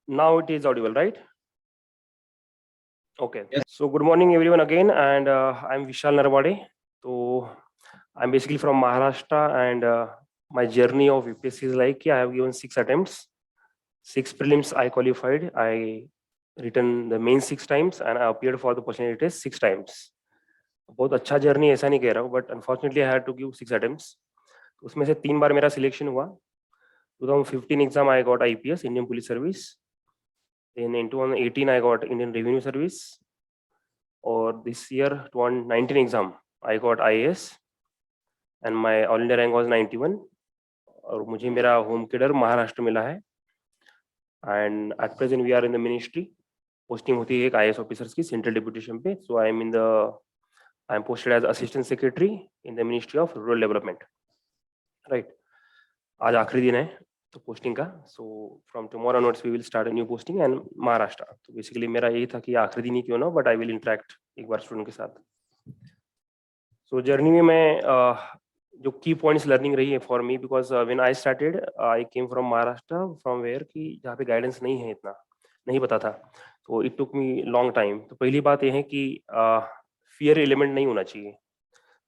Now it is audible, right? Okay. Yes. So good morning everyone again, and I'm Vishal Narwade. So I'm basically from Maharashtra, and my journey of UPSC is like I have given 6 attempts, 6 prelims I qualified. I written the main 6 times, and I appeared for the opportunity test 6 times. बहुत अच्छा journey ऐसा नहीं कह रहा हूँ, but unfortunately I had to give 6 attempts. उसमें से 3 बार मेरा सिलेक्शन हुआ. 2015 exam I got IPS Indian police service. Then in 2018 I got Indian Revenue Service, or this year 2019 exam I got IAS and my all India rank was 91. और मुझे मेरा home cadre Maharashtra मिला है. And at present we are in the ministry. Posting होती है एक IAS officers की central deputation पे. So I am posted as assistant secretary in the ministry of rural development. Right. आज आखिरी दिन है तो पोस्टिंग का. So from tomorrow onwards we will start a new posting and Maharashtra. तो बेसिकली मेरा यही था कि आखिरी दिन ही क्यों ना, बट आई विल इंटरेक्ट एक बार स्टूडेंट के साथ. सो जर्नी में मैं जो की पॉइंट्स लर्निंग रही है for me, because when I started I came from Maharashtra, from where कि जहाँ पे गाइडेंस नहीं है, इतना नहीं पता था. तो it took me long time. तो पहली बात यह है कि फियर एलिमेंट नहीं होना चाहिए.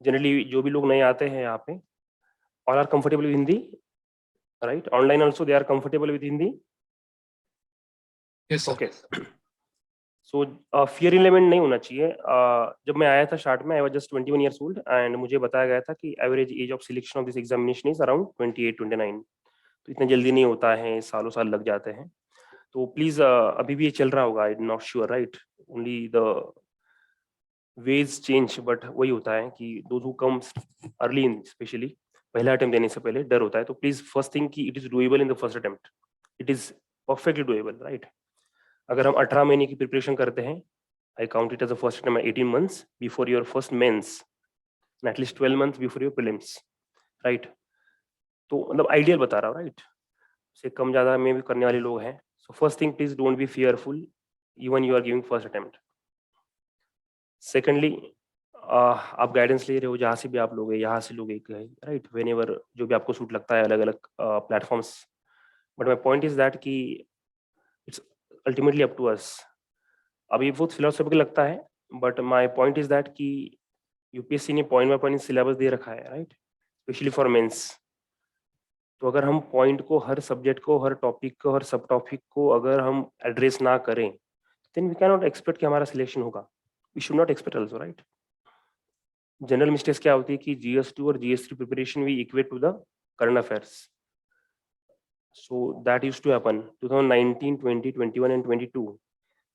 जनरली जो भी लोग नए आते हैं यहाँ पे, all are comfortable with Hindi, right? Online also they are comfortable with Hindi. Yes, sir. Okay. So fear element नहीं होना चाहिए. जब मैं आया था स्टार्ट में, I was just 21 years old, and मुझे बताया गया था कि average age of selection of this examination is around 28-29. तो इतना जल्दी नहीं होता है, सालों साल लग जाते हैं. तो प्लीज अभी भी ये चल रहा होगा, I am not sure, right? Only the ways change, but वही होता है कि those who comes early in, specially पहला अटेम्प्ट देने से पहले डर होता है. तो प्लीज फर्स्ट थिंग कि it is doable in the first attempt. It is perfectly doable, right? अगर हम 18 महीने की प्रिपरेशन करते हैं, I count it as a first attempt 18 months before your first mains, and at least 12 months before your prelims, right? तो मतलब ideal बता रहा हूँ, राइट? से कम ज्यादा में भी करने वाले लोग हैं. So first thing, please don't be fearful even you are giving first attempt. Secondly, आप गाइडेंस ले रहे हो जहाँ से भी आप लोगे, यहाँ से लोगे, राइट? व्हेनेवर जो भी आपको सूट लगता है, अलग अलग platforms. But my point is that कि it's ultimately up to us. अभी बहुत फिलोसॉफिकल लगता है, but my point is that कि यूपीएससी ने पॉइंट बाय पॉइंट सिलेबस दे रखा है, राइट? Specially for mains. तो अगर हम पॉइंट को, हर सब्जेक्ट को, हर टॉपिक को, हर सब टॉपिक को अगर हम एड्रेस ना करें, then we can not expect कि हमारा सिलेक्शन होगा. We should not expect also, right? General mistakes क्या होती है कि GS2 और GS3 preparation we equate to the current affairs. So that used to happen 2019, 20, 21 and 22.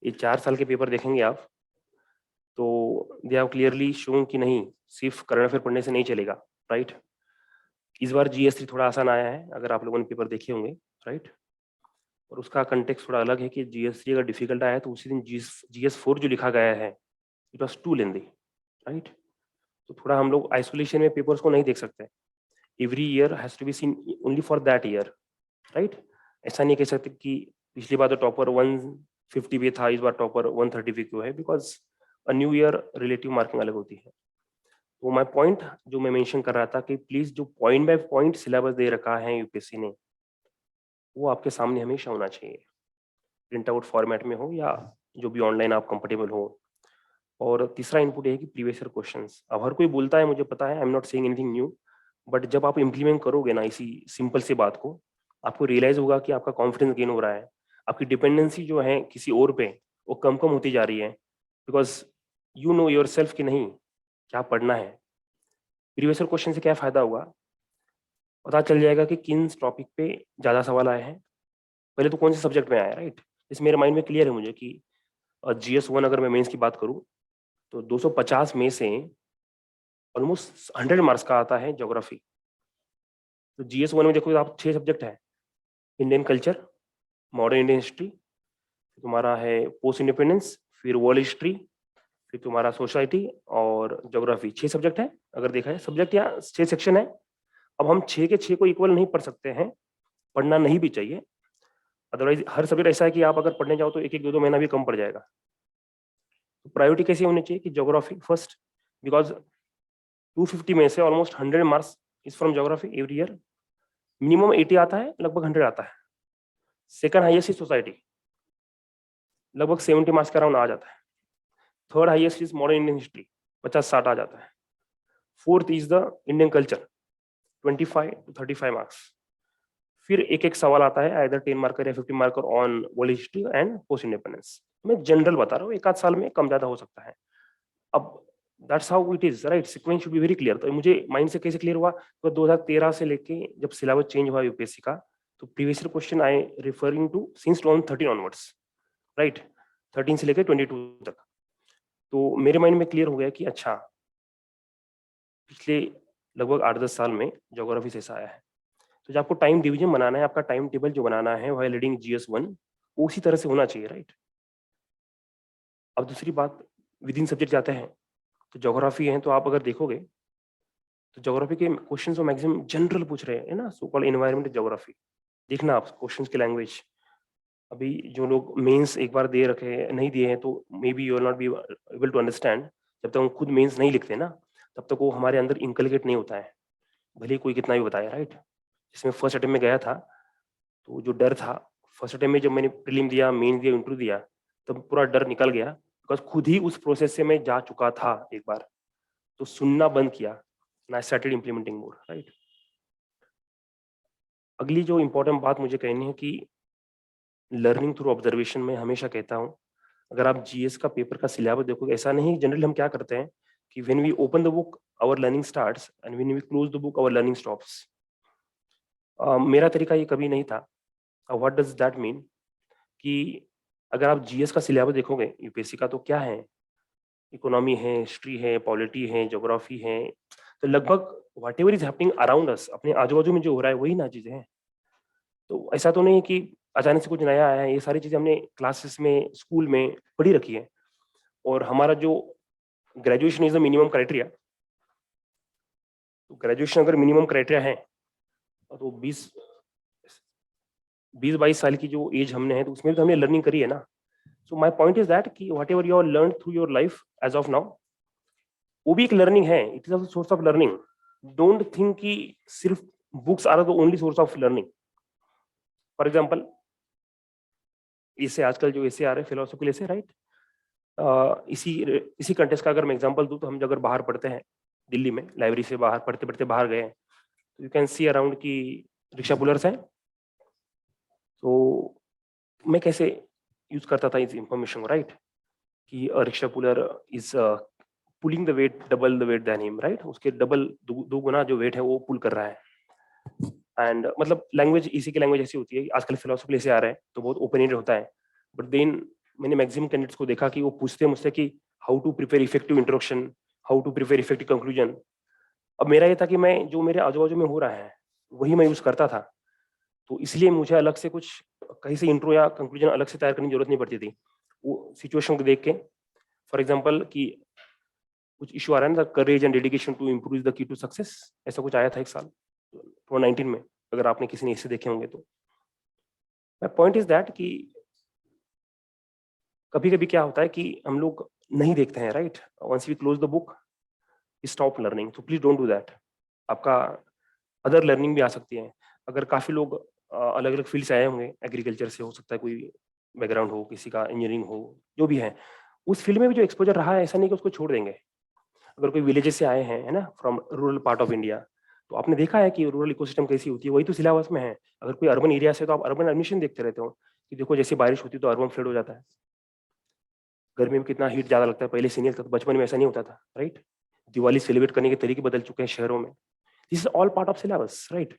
ये 4 साल के पेपर देखेंगे आप, तो दे हैव क्लियरली शोन कि नहीं, सिर्फ करंट अफेयर पढ़ने से नहीं चलेगा, राइट? इस बार GS3 थोड़ा आसान आया है, अगर आप लोगों ने पेपर देखे होंगे, राइट? और उसका कंटेक्स्ट थोड़ा अलग है कि GS3 अगर डिफिकल्ट आया है तो उसी दिन GS4 जो लिखा गया है, it was too lengthy, right? तो थोड़ा हम लोग आइसोलेशन में पेपर्स को नहीं देख सकते. Every year has to be seen only for that year, right? ऐसा नहीं कह सकते कि पिछली बार तो टॉपर 150 पे था, इस बार टॉपर 130 पे क्यों है, because a new year relative marking अलग होती है. तो माय पॉइंट जो मैं मेंशन कर रहा था कि प्लीज जो पॉइंट बाय पॉइंट सिलेबस दे रखा है यूपीएससी ने, वो आपके सामने हमेशा होना चाहिए, प्रिंट आउट फॉर्मेट में हो या जो भी ऑनलाइन आप कंफर्टेबल हो. और तीसरा इनपुट है कि प्रीवियस ईयर क्वेश्चंस. अब हर कोई बोलता है, मुझे पता है, I am not saying anything new, but जब आप इम्प्लीमेंट करोगे ना इसी सिंपल सी बात को, आपको रियलाइज होगा कि आपका कॉन्फिडेंस गेन हो रहा है, आपकी डिपेंडेंसी जो है किसी और पे वो कम कम होती जा रही है. Because you know your self कि नहीं क्या पढ़ना है. प्रीवियस ईयर क्वेश्चन से क्या फायदा हुआ, पता चल जाएगा कि किन टॉपिक पे ज्यादा सवाल आए हैं, पहले तो कौन से सब्जेक्ट में आया, राइट? इस मेरे माइंड में क्लियर है मुझे कि GS1 अगर मैं मेंस की बात करूं तो 250 में से ऑलमोस्ट 100 मार्क्स का आता है ज्योग्राफी. तो GS1 में देखो आप 6 सब्जेक्ट है: Indian culture, modern Indian history, तुम्हारा है पोस्ट इंडिपेंडेंस, फिर वर्ल्ड हिस्ट्री, फिर तुम्हारा सोसाइटी और ज्योग्राफी. 6 सब्जेक्ट है. अगर देखा है सब्जेक्ट या 6 सेक्शन है. अब हम 6 के 6 को इक्वल नहीं पढ़ सकते हैं, पढ़ना नहीं भी चाहिए. अदरवाइज हर सब्जेक्ट ऐसा है कि आप अगर पढ़ने जाओ तो एक एक दो दो महीना भी कम पड़ जाएगा. तो प्रायोरिटी कैसी होनी चाहिए कि ज्योग्राफी फर्स्ट, बिकॉज 250 में से almost 100 marks is from geography every year. Minimum 80 आता है, लगभग 100 आता है. Second highest is society. लगभग 70 मार्क्स का राउंड आ जाता है। Third highest is modern Indian history, 50-60 आ जाता है। Fourth is the Indian culture, 25 to 35 marks. फिर एक एक सवाल आता है, आइदर 10 मार्कर या 15 marker on world history and post independence. मैं जनरल बता रहा हूँ, एक आध साल में कम ज्यादा हो सकता है। अब that's how it is, right? Sequence should be very clear. तो मुझे माइंड से कैसे क्लियर हुआ, तो 2013 से लेके जब सिलेबस चेंज हुआ यूपीएससी का, तो previous year question I referring to since 2013 onwards, right? 13 से लेकर 22 तक। तो मेरे माइंड में क्लियर हो गया कि अच्छा, पिछले लगभग 8-10 साल में ज्योग्राफी से ऐसा आया है। तो जब आपको टाइम डिवीजन बनाना है, आपका टाइम टेबल जो बनाना है वाइल रीडिंग जीएस 1, उसी तरह से होना चाहिए, राइट? अब दूसरी बात, विद इन सब्जेक्ट जाते हैं तो ज्योग्राफी है, तो आप अगर देखोगे तो ज्योग्राफी के क्वेश्चंस तो मैक्सिमम जनरल पूछ रहे हैं ना, सो कॉल्ड एनवायरमेंट ज्योग्राफी। देखना आप क्वेश्चंस की लैंग्वेज। अभी जो लोग मेंस एक बार दे रखे नहीं दिए हैं, तो maybe you will not be able to understand. जब तक हम खुद मेंस नहीं लिखते ना, तब तक वो हमारे अंदर इनकलकेट नहीं होता है, भले ही कोई कितना भी बताए, राइट? जिसमें फर्स्ट अटेम्प्ट में गया था, तो जो डर था, फर्स्ट अटेम्प्ट में जब मैंने प्रीलिम दिया, मेन दिया, इंटरव्यू दिया, तब पूरा डर निकल गया, बिकॉज खुद ही उस प्रोसेस से मैं जा चुका था एक बार। तो सुनना बंद किया, and I started implementing more, right? अगली जो इंपॉर्टेंट बात मुझे कहनी है कि लर्निंग थ्रू ऑब्जर्वेशन में हमेशा कहता हूँ, अगर आप जीएस का पेपर का सिलेबस देखोगे, ऐसा नहीं जनरली हम क्या करते हैं कि when we open the book our learning starts and when we close the book our learning stops. मेरा तरीका ये कभी नहीं था। व्हाट डज दैट मीन कि अगर आप जीएस का सिलेबस देखोगे यूपीएससी का, तो क्या है, इकोनॉमी है, हिस्ट्री है, पॉलिटी है, ज्योग्राफी है, तो लगभग what ever is happening around us, अपने आजू बाजू में जो हो रहा है वही ना चीजें हैं। तो ऐसा तो नहीं कि अचानक से कुछ नया आया है, ये सारी चीजें हमने क्लासेस में, स्कूल में पढ़ी रखी है। और हमारा जो graduation is the minimum criteria, तो ग्रेजुएशन अगर मिनिमम क्राइटेरिया है, तो 20-22 साल की जो एज हमने है, तो उसमें भी तो हमने लर्निंग करी है ना। So my point is that कि whatever you are learn through your life as of now, वो भी एक लर्निंग है, it is also source of learning. Don't think कि सिर्फ books are the only source of learning. For example, इससे आजकल जो ऐसे आ रहे हैं फिलोसॉफिकल ऐसे, राइट? इसी इसी कंटेस्ट का अगर मैं एग्जांपल दूं, तो हम जब अगर बाहर पढ़ते हैं, दिल्ली में लाइब्रेरी से बाहर पढ़ते पढ़ते बाहर गए, तो यू कैन सी अराउंड की रिक्शा पुलर्स हैं। तो मैं कैसे यूज करता था इस इंफॉर्मेशन को, राइट? कि rickshaw puller is pulling the weight double the weight than him, right? उसके डबल, दो गुना जो वेट है वो पुल कर रहा है। एंड मतलब लैंग्वेज, इसी की लैंग्वेज ऐसी होती है। आजकल फिलोसफी ऐसे आ रहा है, तो बहुत ओपन एंडेड होता है। बट देन मैंने मैक्सिमम कैंडिडेट्स को देखा कि वो पूछते हैं मुझसे कि how to prepare effective introduction, how to prepare effective conclusion. अब मेरा ये था कि मैं जो मेरे आजू बाजू में हो रहा है वही मैं यूज करता था, तो इसलिए मुझे अलग से कुछ कहीं से इंट्रो या कंक्लूजन अलग से तैयार करने की जरूरत नहीं पड़ती थी। वो सिचुएशन को देख के, फॉर एग्जाम्पल कि कुछ इशू आ रहा है ना, courage and dedication to improve the key to success, ऐसा कुछ आया था एक साल 2019 में, अगर आपने किसी ने इसे देखे होंगे तो। माय पॉइंट इज दैट कि कभी कभी क्या होता है कि हम लोग नहीं देखते हैं, right? Once we close the book, stop learning. तो प्लीज डोंट डू दैट। आपका अदर लर्निंग भी आ सकती है। अगर काफी लोग अलग अलग फील्ड से आए होंगे, एग्रीकल्चर से हो सकता है कोई बैकग्राउंड हो, किसी का इंजीनियरिंग हो, जो भी है, उस फील्ड में भी जो एक्सपोजर रहा है, ऐसा नहीं कि उसको छोड़ देंगे। अगर कोई विलेजेस से आए हैं, है ना, from rural part of India, तो आपने देखा है कि रूरल इकोसिस्टम कैसी होती है, वही तो सिलेबस में है। अगर कोई अर्बन एरिया से, तो आप अर्बन एडमिशन देखते रहते हो कि देखो जैसे बारिश होती है तो अर्बन फ्लड हो जाता है, गर्मी में कितना हीट ज्यादा लगता है, पहले से नहीं लगता था, बचपन में ऐसा नहीं होता था, राइट? दिवाली सेलिब्रेट करने के तरीके बदल चुके हैं शहरों में। This is all part of syllabus, right?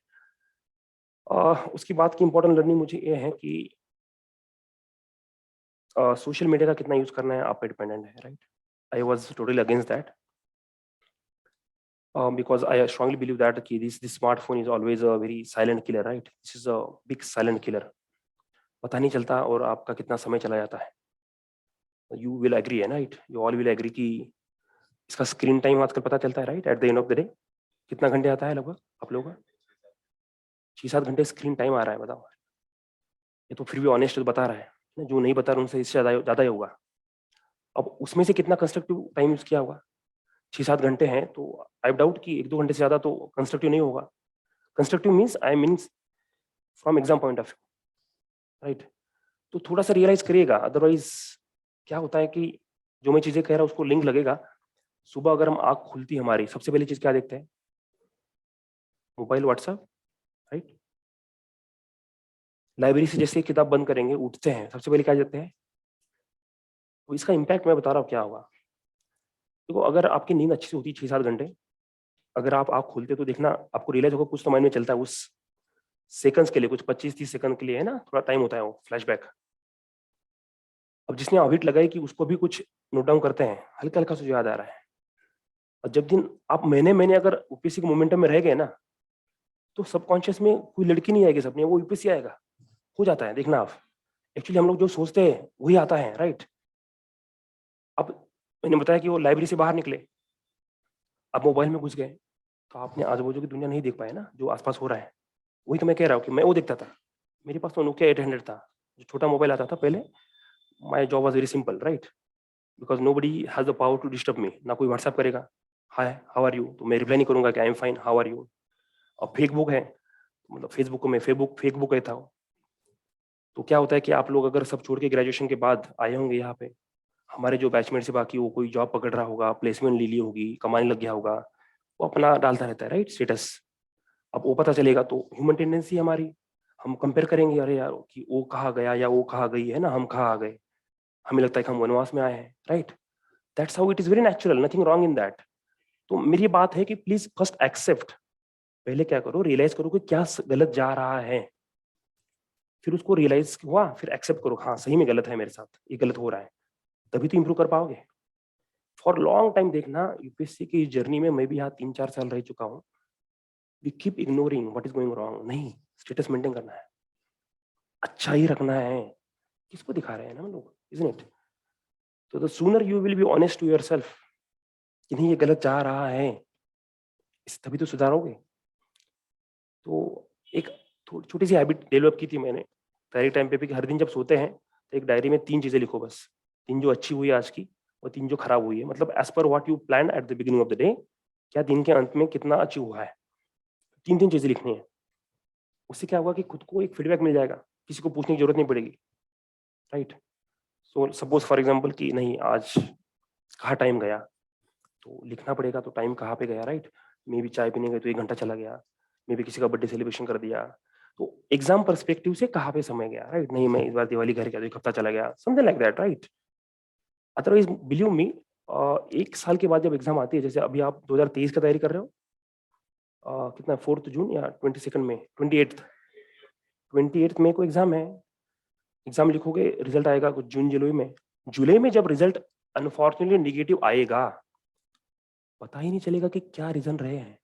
उसकी बात की इंपॉर्टेंट लर्निंग मुझे ये है कि सोशल मीडिया का कितना यूज करना है आप पे डिपेंडेंट है, right? I was totally against that, because I strongly believe that this smartphone is always a very silent killer, right? This is a big silent killer. पता नहीं चलता और आपका कितना समय चला जाता है। You will agree है, right? You all will agree कि इसका स्क्रीन टाइम आजकल पता चलता है, right? At the end of the day कितना घंटे आता है लगभग आप लोगों का? 6-7 घंटे स्क्रीन टाइम आ रहा है, बताओ। ये तो फिर भी ऑनेस्ट बता रहा है ना, जो नहीं बता रहा उनसे इससे ज्यादा ही होगा। अब उसमें से कितना कंस्ट्रक्टिव टाइम यूज किया होगा? 6-7 घंटे हैं, तो आई डाउट कि 1-2 घंटे से ज्यादा तो कंस्ट्रक्टिव नहीं होगा। Constructive means I mean from exam point of view, right? तो थोड़ा सा रियलाइज करिएगा, अदरवाइज क्या होता है कि जो मैं चीजें कह रहा हूँ उसको लिंक लगेगा। सुबह अगर हम आंख खुलती हमारी, सबसे पहली चीज क्या देखते हैं? Mobile, WhatsApp, right. लाइब्रेरी से जैसे ही किताब बंद करेंगे, उठते हैं, सबसे पहले क्या देखते हैं? तो इसका इम्पैक्ट मैं बता रहा हूँ क्या होगा। देखो, अगर आपकी नींद अच्छी से होती है 6-7 घंटे, अगर आप आंख खोलते तो देखना आपको रियलाइज होगा कुछ तो माइंड में चलता है उस सेकंड्स के लिए, कुछ 25-30 सेकंड के लिए, है ना, थोड़ा टाइम होता है वो फ्लैशबैक। अब जिसने हैबिट लगाई कि उसको भी कुछ नोट डाउन करते हैं, हल्का हल्का से जो याद आ रहा है। और जब दिन आप महीने महीने अगर यूपीएससी के मोमेंटम में रह गए ना, तो सबकॉन्शियस में कोई लड़की नहीं आएगी सपने, वो यूपीएससी आएगा। हो जाता है, देखना आप। एक्चुअली हम लोग जो सोचते हैं वही आता है, राइट। अब मैंने बताया कि वो लाइब्रेरी से बाहर निकले, अब मोबाइल में घुस गए, तो आपने आजू बाजू की दुनिया नहीं देख पाए ना, जो आसपास हो रहा है। वही तो मैं कह रहा हूँ कि मैं वो देखता था। मेरे पास तो नोकिया 800 था, जो छोटा मोबाइल आता था पहले। My job was very simple, right, because nobody has the power to disturb me. ना कोई व्हाट्सएप करेगा, हाय हाउ आर यू, तो मैं रिप्लाई नहीं करूंगा कि I am fine, how are you. और फेसबुक है, मतलब फेसबुक को मैं फेसबुक कहता हूँ। तो क्या होता है कि आप लोग अगर सब छोड़ के ग्रेजुएशन के बाद आए होंगे यहाँ पे, हमारे जो बैचमेट से बाकी, वो कोई जॉब पकड़ रहा होगा, प्लेसमेंट ले ली होगी, कमाने लग गया होगा, वो अपना डालता रहता है, राइट, स्टेटस। अब वो पता चलेगा तो ह्यूमन टेंडेंसी हमारी, हम कंपेयर करेंगे, अरे यार कि वो कहाँ गया या वो कहाँ गई, है ना, हम कहाँ आ गए। हमें लगता है कि हम वनवास में आए हैं, right. That's how it is very natural, nothing wrong in that. तो मेरी बात है कि प्लीज फर्स्ट एक्सेप्ट। पहले क्या करो, रियलाइज करो कि क्या गलत जा रहा है, फिर उसको रियलाइज हुआ, फिर एक्सेप्ट करो, हाँ सही में गलत है मेरे साथ, ये गलत हो रहा है, तभी तो इंप्रूव कर पाओगे। फॉर लॉन्ग टाइम देखना, यूपीएससी की जर्नी में मैं भी यहाँ 3-4 साल रह चुका हूँ। We keep ignoring what is going wrong. नहीं, स्टेटस मेंटेन करना है, अच्छा ही रखना है। किसको दिखा रहे हैं ना हम लोग, इजंट इट? तो the sooner you will be honest to yourself कि नहीं ये गलत जा रहा है, इस तभी तो सुधारोगे। तो एक थोड़ी छोटी सी हैबिट डेवलप की थी मैंने तैयारी टाइम पे भी, कि हर दिन जब सोते हैं तो एक डायरी में 3 चीजें लिखो बस। 3 जो अच्छी हुई आज की, और 3 जो खराब हुई है, मतलब as per what you plan at the beginning of the day, क्या दिन के अंत में कितना अचीव हुआ है। 3-3 चीजें लिखनी है। उससे क्या होगा कि खुद को एक फीडबैक मिल जाएगा, किसी को पूछने की जरूरत नहीं पड़ेगी, right. So suppose for example कि नहीं आज कहाँ टाइम गया, तो लिखना पड़ेगा, तो टाइम कहाँ पे गया, राइट। मे बी चाय पीने गए तो 1 घंटा चला गया, मे बी किसी का बर्थडे सेलिब्रेशन कर दिया, तो एग्जाम पर्सपेक्टिव से कहाँ पे समय गया, राइट। नहीं मैं इस बार दिवाली घर गया तो 1 हफ्ता चला गया, something like that, right. Otherwise believe me, 1 साल के बाद जब एग्जाम आती है, जैसे अभी आप 2023 का तैयारी कर रहे हो, कितना 4 जून या 22 में, 28 मई को एग्जाम है। एग्जाम लिखोगे, रिजल्ट आएगा कुछ जून जुलाई में। जुलाई में जब रिजल्ट अनफॉर्चुनेटली निगेटिव आएगा, पता ही नहीं चलेगा कि क्या रीजन रहे हैं।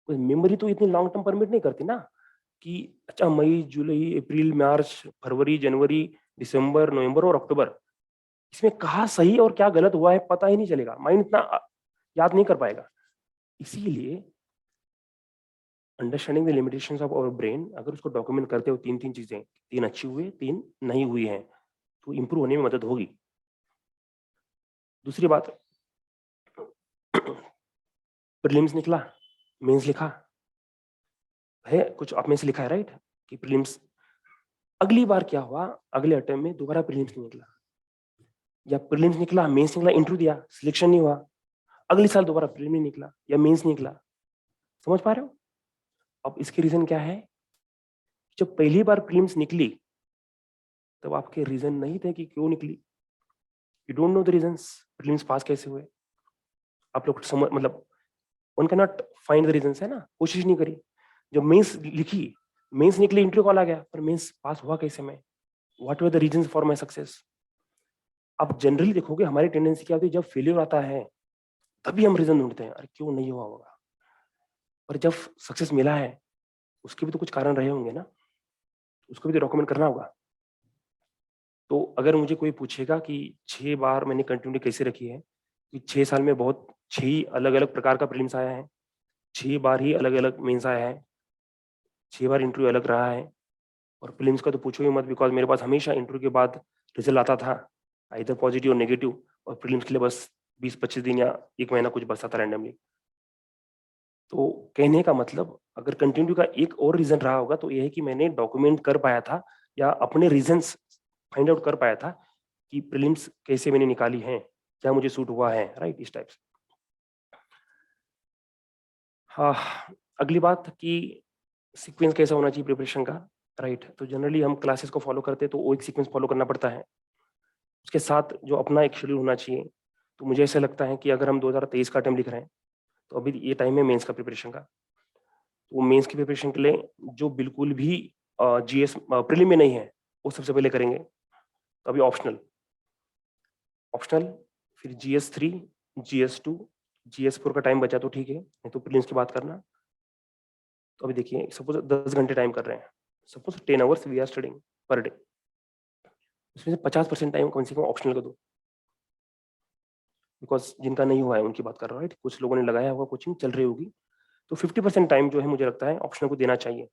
कोई मेमोरी तो इतनी लॉन्ग टर्म परमिट नहीं करती ना, कि अच्छा मई जुलाई अप्रैल मार्च फरवरी जनवरी दिसंबर नवंबर और अक्टूबर, इसमें कहाँ सही और क्या गलत हुआ है पता ही नहीं चलेगा, माइंड इतना याद नहीं कर पाएगा। इसीलिए understanding the limitations of our brain, अगर उसको डॉक्यूमेंट करते हो 3-3 चीजें, 3 अच्छी हुई, 3 नहीं हुई हैं, तो इंप्रूव होने में मदद होगी। दूसरी बात, प्रीलिम्स निकला, मेंस लिखा है, कुछ आप में से लिखा है, राइट, कि प्रीलिम्स। अगली बार क्या हुआ, अगले अटेम्प्ट में दोबारा प्रीलिम्स नहीं निकला, या प्रीलिम्स निकला, मेंस निकला, इंटरव्यू दिया, सिलेक्शन नहीं हुआ, अगले साल दोबारा प्रीलिम नहीं निकला या मेंस निकला। समझ पा रहे हो? अब इसके रीजन क्या है? जब पहली बार प्रीलिम्स निकली, तब आपके रीजन नहीं थे कि क्यों निकली। You don't know the reasons, prelims pass कैसे हुए। आप लोग समझ, मतलब one can not find the reasons, है ना, कोशिश नहीं करी। जब मेंस लिखी, मेंस निकली, इंटरव्यू कॉल आ गया, पर मेंस पास हुआ कैसे मैं, what were the reasons for my success. आप जनरली देखोगे हमारी टेंडेंसी क्या होती है, जब फेलियर आता है तभी हम रीजन ढूंढते हैं, अरे क्यों नहीं हुआ होगा। पर जब सक्सेस मिला है, उसके भी तो कुछ कारण रहे होंगे ना, उसको भी तो डॉक्यूमेंट करना होगा। तो अगर मुझे कोई पूछेगा कि 6 बार मैंने कंटिन्यू कैसे रखी है, कि 6 साल में बहुत 6 अलग अलग प्रकार का प्रीलिम्स आया है, 6 बार ही अलग अलग मेंस आया है, 6 बार इंटरव्यू अलग रहा है। और प्रीलिम्स का तो पूछो ही मत, बिकॉज मेरे पास हमेशा इंटरव्यू के बाद रिजल्ट आता था, आइदर पॉजिटिव और नेगेटिव, और प्रीलिम्स के लिए बस 20-25 दिन या 1 महीना कुछ बचता था रैंडमली। तो कहने का मतलब, अगर कंटिन्यू का एक और रीजन रहा होगा तो ये है कि मैंने डॉक्यूमेंट कर पाया था, या अपने रीजंस फाइंड आउट कर पाया था कि प्रीलिम्स कैसे मैंने निकाली है, क्या मुझे सूट हुआ है, राइट, इस टाइप से। हाँ, अगली बात कि सीक्वेंस कैसा होना चाहिए प्रिपरेशन का, राइट। तो जनरली हम क्लासेस को फॉलो करते हैं तो वो एक सीक्वेंस फॉलो करना पड़ता है, उसके साथ जो अपना एक शेड्यूल होना चाहिए। तो मुझे ऐसा लगता है कि अगर हम 2023 का टाइम लिख रहे हैं तो अभी ये टाइम है मेंस का प्रिपरेशन का। तो मेंस की प्रिपरेशन के लिए जो बिल्कुल भी जीएस प्रीलिम में नहीं है वो सबसे पहले करेंगे। तो अभी ऑप्शनल ऑप्शनल फिर GS3, GS2, GS4 का टाइम बचा तो ठीक है, नहीं तो प्रीलिम्स की बात करना। तो अभी देखिए सपोज 10 घंटे टाइम कर रहे हैं, suppose 10 hours we are studying per day, उसमें से 50% टाइम कम से कम ऑप्शनल का दो। बिकॉज जिनका नहीं हुआ है उनकी बात कर रहा हूँ, राइट। कुछ लोगों ने लगाया होगा, कोचिंग चल रही होगी, तो 50% टाइम जो है मुझे लगता है ऑप्शनल को देना चाहिए,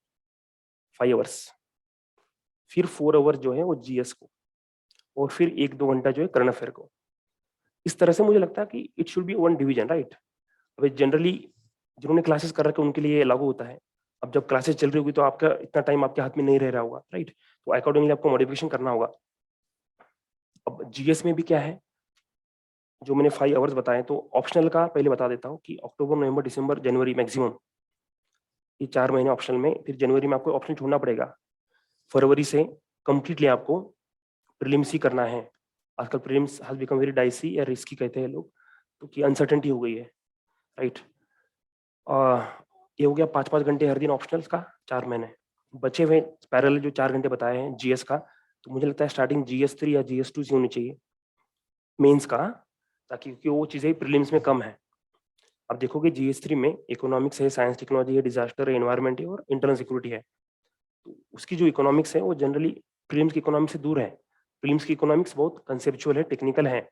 5 आवर्स। फिर 4 आवर्स जो है वो जीएस को, और फिर 1-2 घंटा जो है करंट अफेयर को। इस तरह से मुझे लगता है कि it should be one division, right. अभी जनरली जिन्होंने क्लासेस कर रखे उनके लिए लागू होता है। अब जब क्लासेस चल रही होगी तो आपका इतना टाइम आपके हाथ में नहीं रह रहा होगा, राइट। तो अकॉर्डिंगली आपको मॉडिफिकेशन करना होगा। अब जीएस में भी क्या है, जो मैंने 5 आवर्स बताए, तो ऑप्शनल का पहले बता देता हूँ कि अक्टूबर, नवंबर, दिसंबर, जनवरी मैक्सिमम, ये 4 महीने ऑप्शनल में। फिर जनवरी में आपको ऑप्शन छोड़ना पड़ेगा। फरवरी से कंप्लीटली आपको प्रीलिम्स ही करना है। आजकल prelims has become very dicey या रिस्की कहते हैं लोग, तो कि अनसर्टेनिटी हो गई है, राइट। ये हो गया 5-5 घंटे हर दिन ऑप्शनल्स का, 4 महीने। बचे हुए पैरेलल जो 4 घंटे बताए हैं जीएस का, तो मुझे लगता है स्टार्टिंग GS3 या GS2 से होनी चाहिए मेंस का, ताकि क्योंकि वो चीज़ें प्रीलिम्स में कम है। अब देखोगे GS3 में इकोनॉमिक्स है, साइंस टेक्नोलॉजी है, डिजास्टर है, एनवायरमेंट है और इंटरनल सिक्योरिटी है। तो उसकी जो इकोनॉमिक्स है वो जनरली प्रीलिम्स की इकोनॉमिक्स से दूर है। प्रीलिम्स की इकोनॉमिक्स बहुत कंसेप्चुअल है, टेक्निकल है।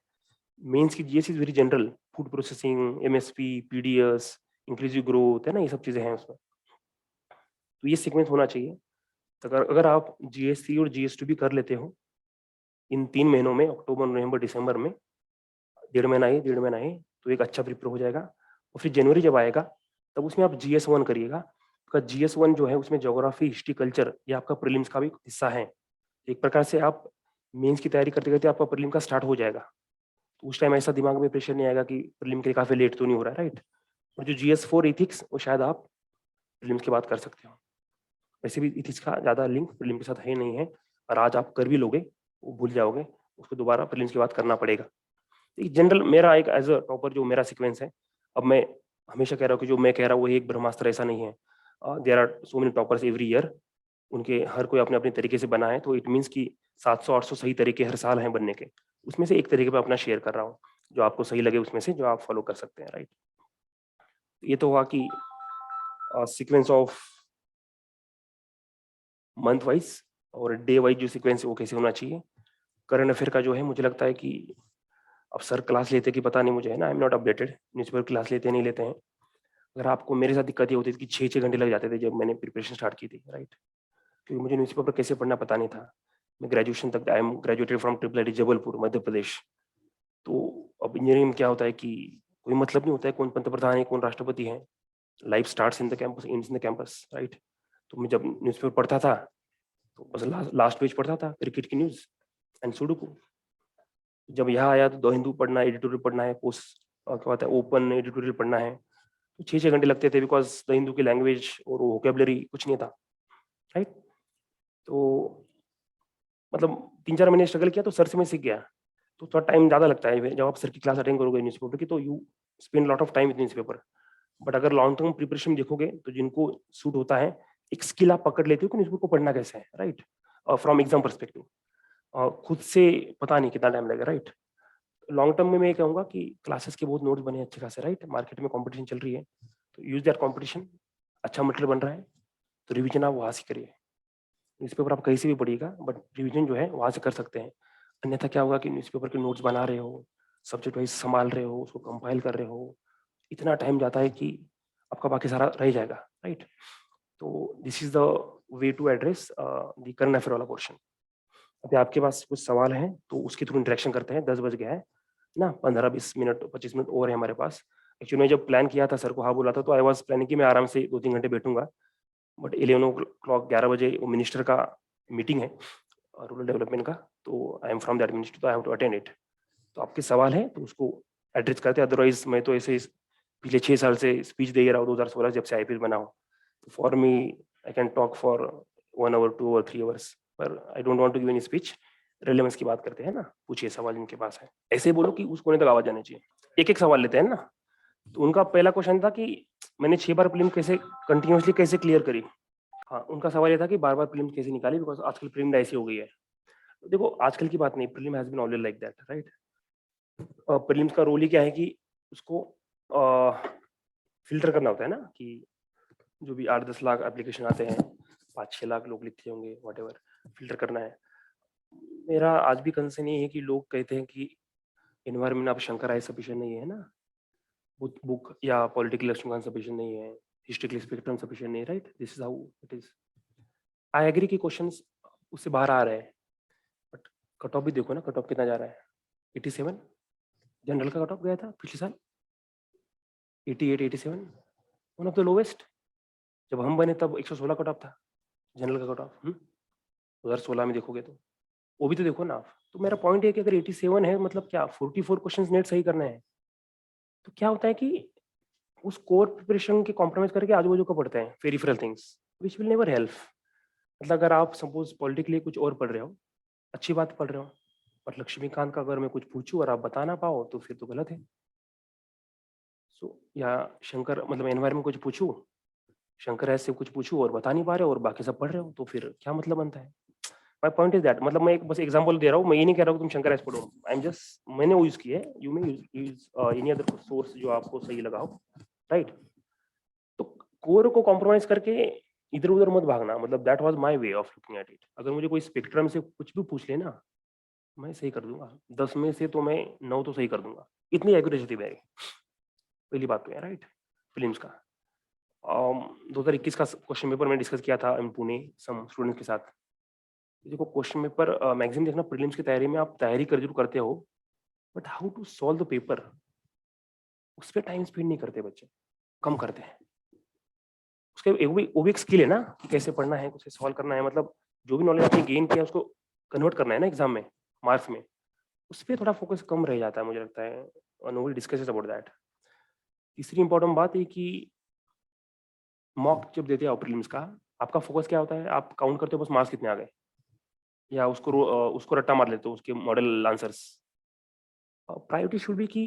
मेंस की GS is very general, food processing, MSP, PDS, inclusive growth, है ना, ये सब चीजें हैं उसमें। तो ये सीक्वेंस होना चाहिए। तो अगर अगर आप GS3 और GS2 भी कर लेते हो इन 3 महीनों में, अक्टूबर, नवंबर, दिसंबर में, 1.5 महीना है, तो एक अच्छा प्रिपेयर हो जाएगा। और फिर जनवरी जब आएगा तब उसमें आप GS1 करिएगा। GS1 जो है उसमें ज्योग्राफी, हिस्ट्री, कल्चर, ये आपका प्रीलिम्स का भी हिस्सा है। एक प्रकार से आप मेंस की तैयारी करते करते आपका प्रीलिम का स्टार्ट हो जाएगा। तो उस टाइम ऐसा दिमाग में प्रेशर नहीं आएगा कि प्रीलिम के लिए काफी लेट तो नहीं हो रहा है, राइट। और जो GS4 इथिक्स, वो शायद आप प्रीलिम्स की बात कर सकते हो। वैसे भी इथिक्स का ज्यादा लिंक प्रीलिम के साथ है नहीं है, और आज आप कर भी लोगे वो भूल जाओगे, उसको दोबारा प्रीलिम्स की बात करना पड़ेगा। जनरल मेरा एक एज अ टॉपर जो मेरा सीक्वेंस है, अब मैं हमेशा कह रहा हूँ कि जो मैं कह रहा हूँ वो एक ब्रह्मास्त्र ऐसा नहीं है। There are so many toppers every year, उनके हर कोई अपने अपने तरीके से बना है, तो इट मीन्स कि 700-800 सही तरीके हर साल हैं बनने के। उसमें से एक तरीके पे अपना शेयर कर रहा हूँ, जो आपको सही लगे उसमें से जो आप फॉलो कर सकते हैं, राइट। ये तो हुआ कि सीक्वेंस ऑफ मंथ वाइज और डे वाइज जो सीक्वेंस है वो कैसे होना चाहिए। करंट अफेयर का जो है मुझे लगता है कि अब सर क्लास लेते कि पता नहीं मुझे, है ना, I am not updated, newspaper class लेते नहीं लेते हैं। अगर आपको मेरे साथ दिक्कत ये होती थी कि 6-6 घंटे लग जाते थे जब मैंने प्रिपरेशन स्टार्ट की थी, राइट। क्योंकि मुझे न्यूज़पेपर कैसे पढ़ना पता नहीं था। मैं ग्रेजुएशन तक, I am graduated from triple I T Jabalpur, Madhya Pradesh. तो अब इंजीनियरिंग में क्या होता है कि कोई मतलब नहीं होता है कौन पंतप्रधान है, कौन राष्ट्रपति है। Life starts in the campus, ends in the campus, right. तो मैं जब न्यूज़पेपर पढ़ता था तो बस लास्ट पेज पढ़ता था, क्रिकेट की न्यूज़ एंड सुडोकू। जब यहाँ आया तो द हिंदू पढ़ना है, एडिटोरियल पढ़ना है, पोस्ट क्या होता है ओपन एडिटोरियल पढ़ना है, तो 6-6 घंटे लगते थे, बिकॉज द हिंदू की लैंग्वेज और वोकेबलरी कुछ नहीं था, राइट। तो मतलब 3-4 महीने स्ट्रगल किया तो सर से मैं सीख गया। तो थोड़ा टाइम ज़्यादा लगता है जब आप सर की क्लास अटेंड करोगे न्यूज़पेपर की, तो you spend lot of time with newspaper. But अगर लॉन्ग टर्म प्रिपरेशन देखोगे तो जिनको सूट होता है, एक स्किल आप पकड़ लेते हो कि न्यूज़पेपर को पढ़ना कैसे है, राइट, फ्रॉम एग्जाम परस्पेक्टिव। खुद से पता नहीं कितना टाइम लगेगा, राइट। लॉन्ग टर्म में मैं ये कहूँगा कि क्लासेस के बहुत नोट्स बने अच्छे खासे, राइट। मार्केट में कंपटीशन चल रही है, तो यूज दैट कंपटीशन। अच्छा मटेरियल बन रहा है तो रिवीजन आप वहाँ से करिए। न्यूज़पेपर आप कहीं से भी पढ़िएगा, बट रिवीजन जो है वहाँ से कर सकते हैं। अन्यथा क्या होगा कि न्यूज़पेपर के नोट्स बना रहे हो, सब्जेक्ट वाइज संभाल रहे हो, उसको कंपाइल कर रहे हो, इतना टाइम जाता है कि आपका बाकी सारा रह जाएगा, राइट। तो this is the way to address the current affair वाला पोर्शन। अभी आपके पास कुछ सवाल हैं तो उसके थ्रू इंटरेक्शन करते हैं। 10 बज गया है ना, 15-20 मिनट 25 मिनट और है हमारे पास। एक्चुअली मैं जब प्लान किया था, सर को हाँ बोला था, तो आई वाज प्लानिंग कि मैं आराम से 2-3 घंटे बैठूंगा। बट 11 o'clock 11 बजे वो मिनिस्टर का मीटिंग है रूरल डेवलपमेंट का, तो I am from that ministry, तो I have to attend it. तो आपके सवाल है तो उसको एड्रेस करते हैं, अदरवाइज मैं तो ऐसे पिछले 6 साल से स्पीच दे ही रहा हूँ, 2016 जब से आईपीएस बना हूँ। For me I can talk for 1 hour 2 और 3 आवर्स, पर I don't want to give any speech. Relevance की बात करते हैं ना, पूछिए सवाल जिनके पास है, ऐसे बोलो कि उस कोने तक आवाज जानी चाहिए। एक एक सवाल लेते हैं ना। तो उनका पहला क्वेश्चन था कि मैंने 6 बार प्रीलिम कैसे कंटिन्यूअसली कैसे क्लियर करी। हाँ, उनका सवाल ये था कि बार बार प्रीलिम कैसे निकाली, बिकॉज आजकल प्रीलिम ऐसी हो गई है। देखो आजकल की बात नहीं, prelim has been always like that, right. Prelims का रोल ही क्या है कि उसको फिल्टर करना होता है ना, कि जो भी 8-10 लाख एप्लीकेशन आते हैं, 5-6 लाख लोग लिखते होंगे, व्हाटएवर, फिल्टर करना है। मेरा आज भी कंसर्न ये है कि लोग कहते हैं कि एनवायरमेंट आप शंकर आय सफिशिएंट नहीं है ना, बुक या पॉलिटिकल लक्ष्मीकांत सफिशिएंट नहीं है, हिस्ट्रिकल स्पेक्ट्रम सफिशिएंट नहीं है, right. This is how it is. I agree कि क्वेश्चंस उससे बाहर आ रहे हैं, बट कट ऑफ भी देखो ना, कट ऑफ कितना जा रहा है। 87 जनरल का कट ऑफ गया था पिछले साल, 88 87, वन ऑफ द लोवेस्ट। जब हम बने तब 116 कट ऑफ था जनरल का कट ऑफ। 2016 में देखोगे तो वो भी तो देखो ना आप। तो मेरा पॉइंट है कि अगर 87 है, मतलब क्या 44 क्वेश्चंस नेट सही करने हैं, तो क्या होता है कि उस कोर प्रिपरेशन के कॉम्प्रोमाइज करके आजू बाजू का पढ़ते हैं peripheral things which will never help. मतलब अगर आप सपोज पॉलिटिकली कुछ और पढ़ रहे हो, अच्छी बात पढ़ रहे हो, पर लक्ष्मीकांत का अगर मैं कुछ पूछूं और आप बता ना पाओ तो फिर तो गलत है। सो या शंकर मतलब एनवायरमेंट कुछ पूछूं, शंकर ऐसे कुछ पूछूं और बता नहीं पा रहे हो और बाकी सब पढ़ रहे हो, तो फिर क्या मतलब बनता है। माय पॉइंट इज दैट, मतलब मैं एक बस एग्जांपल दे रहा हूँ, मैं ये नहीं कह रहा हूँ तुम शंकर ऐसे पढ़ो। आई एम जस्ट, मैंने वो यूज किया है, you may use any other source जो आपको सही लगा हो, राइट। तो कोर को कॉम्प्रोमाइज करके इधर उधर मत भागना, मतलब that was my way of looking at it. अगर मुझे कोई स्पेक्ट्रम से कुछ भी पूछ लेना, मैं सही कर दूंगा, 10 में से तो मैं 9 तो सही कर दूंगा, इतनी एक्यूरेसी थी मेरी। पहली बात तो है, राइट। फिल्म्स का 2021 का क्वेश्चन पेपर मैंने डिस्कस किया था इन पुणे सम स्टूडेंट्स के साथ। देखो क्वेश्चन पेपर मैगजीन देखना, प्रीलिम्स की तैयारी में आप तैयारी कर जरूर करते हो, but how to solve the paper, उस पर टाइम स्पेंड नहीं करते बच्चे, कम करते हैं। उसके वो भी एक स्किल है ना, कि कैसे पढ़ना है, कैसे सॉल्व करना है, मतलब जो भी नॉलेज आपने गेन किया उसको कन्वर्ट करना है ना एग्जाम में, मार्क्स में, उस पर थोड़ा फोकस कम रह जाता है मुझे लगता है। No will discuss about that. तीसरी इंपॉर्टेंट बात है कि मॉक जब देते हो प्रीलिम्स का, आपका फोकस क्या होता है, आप काउंट करते हो बस मार्क्स कितने आ गए, या उसको रट्टा मार लेते हो उसके model answers. Priority should be कि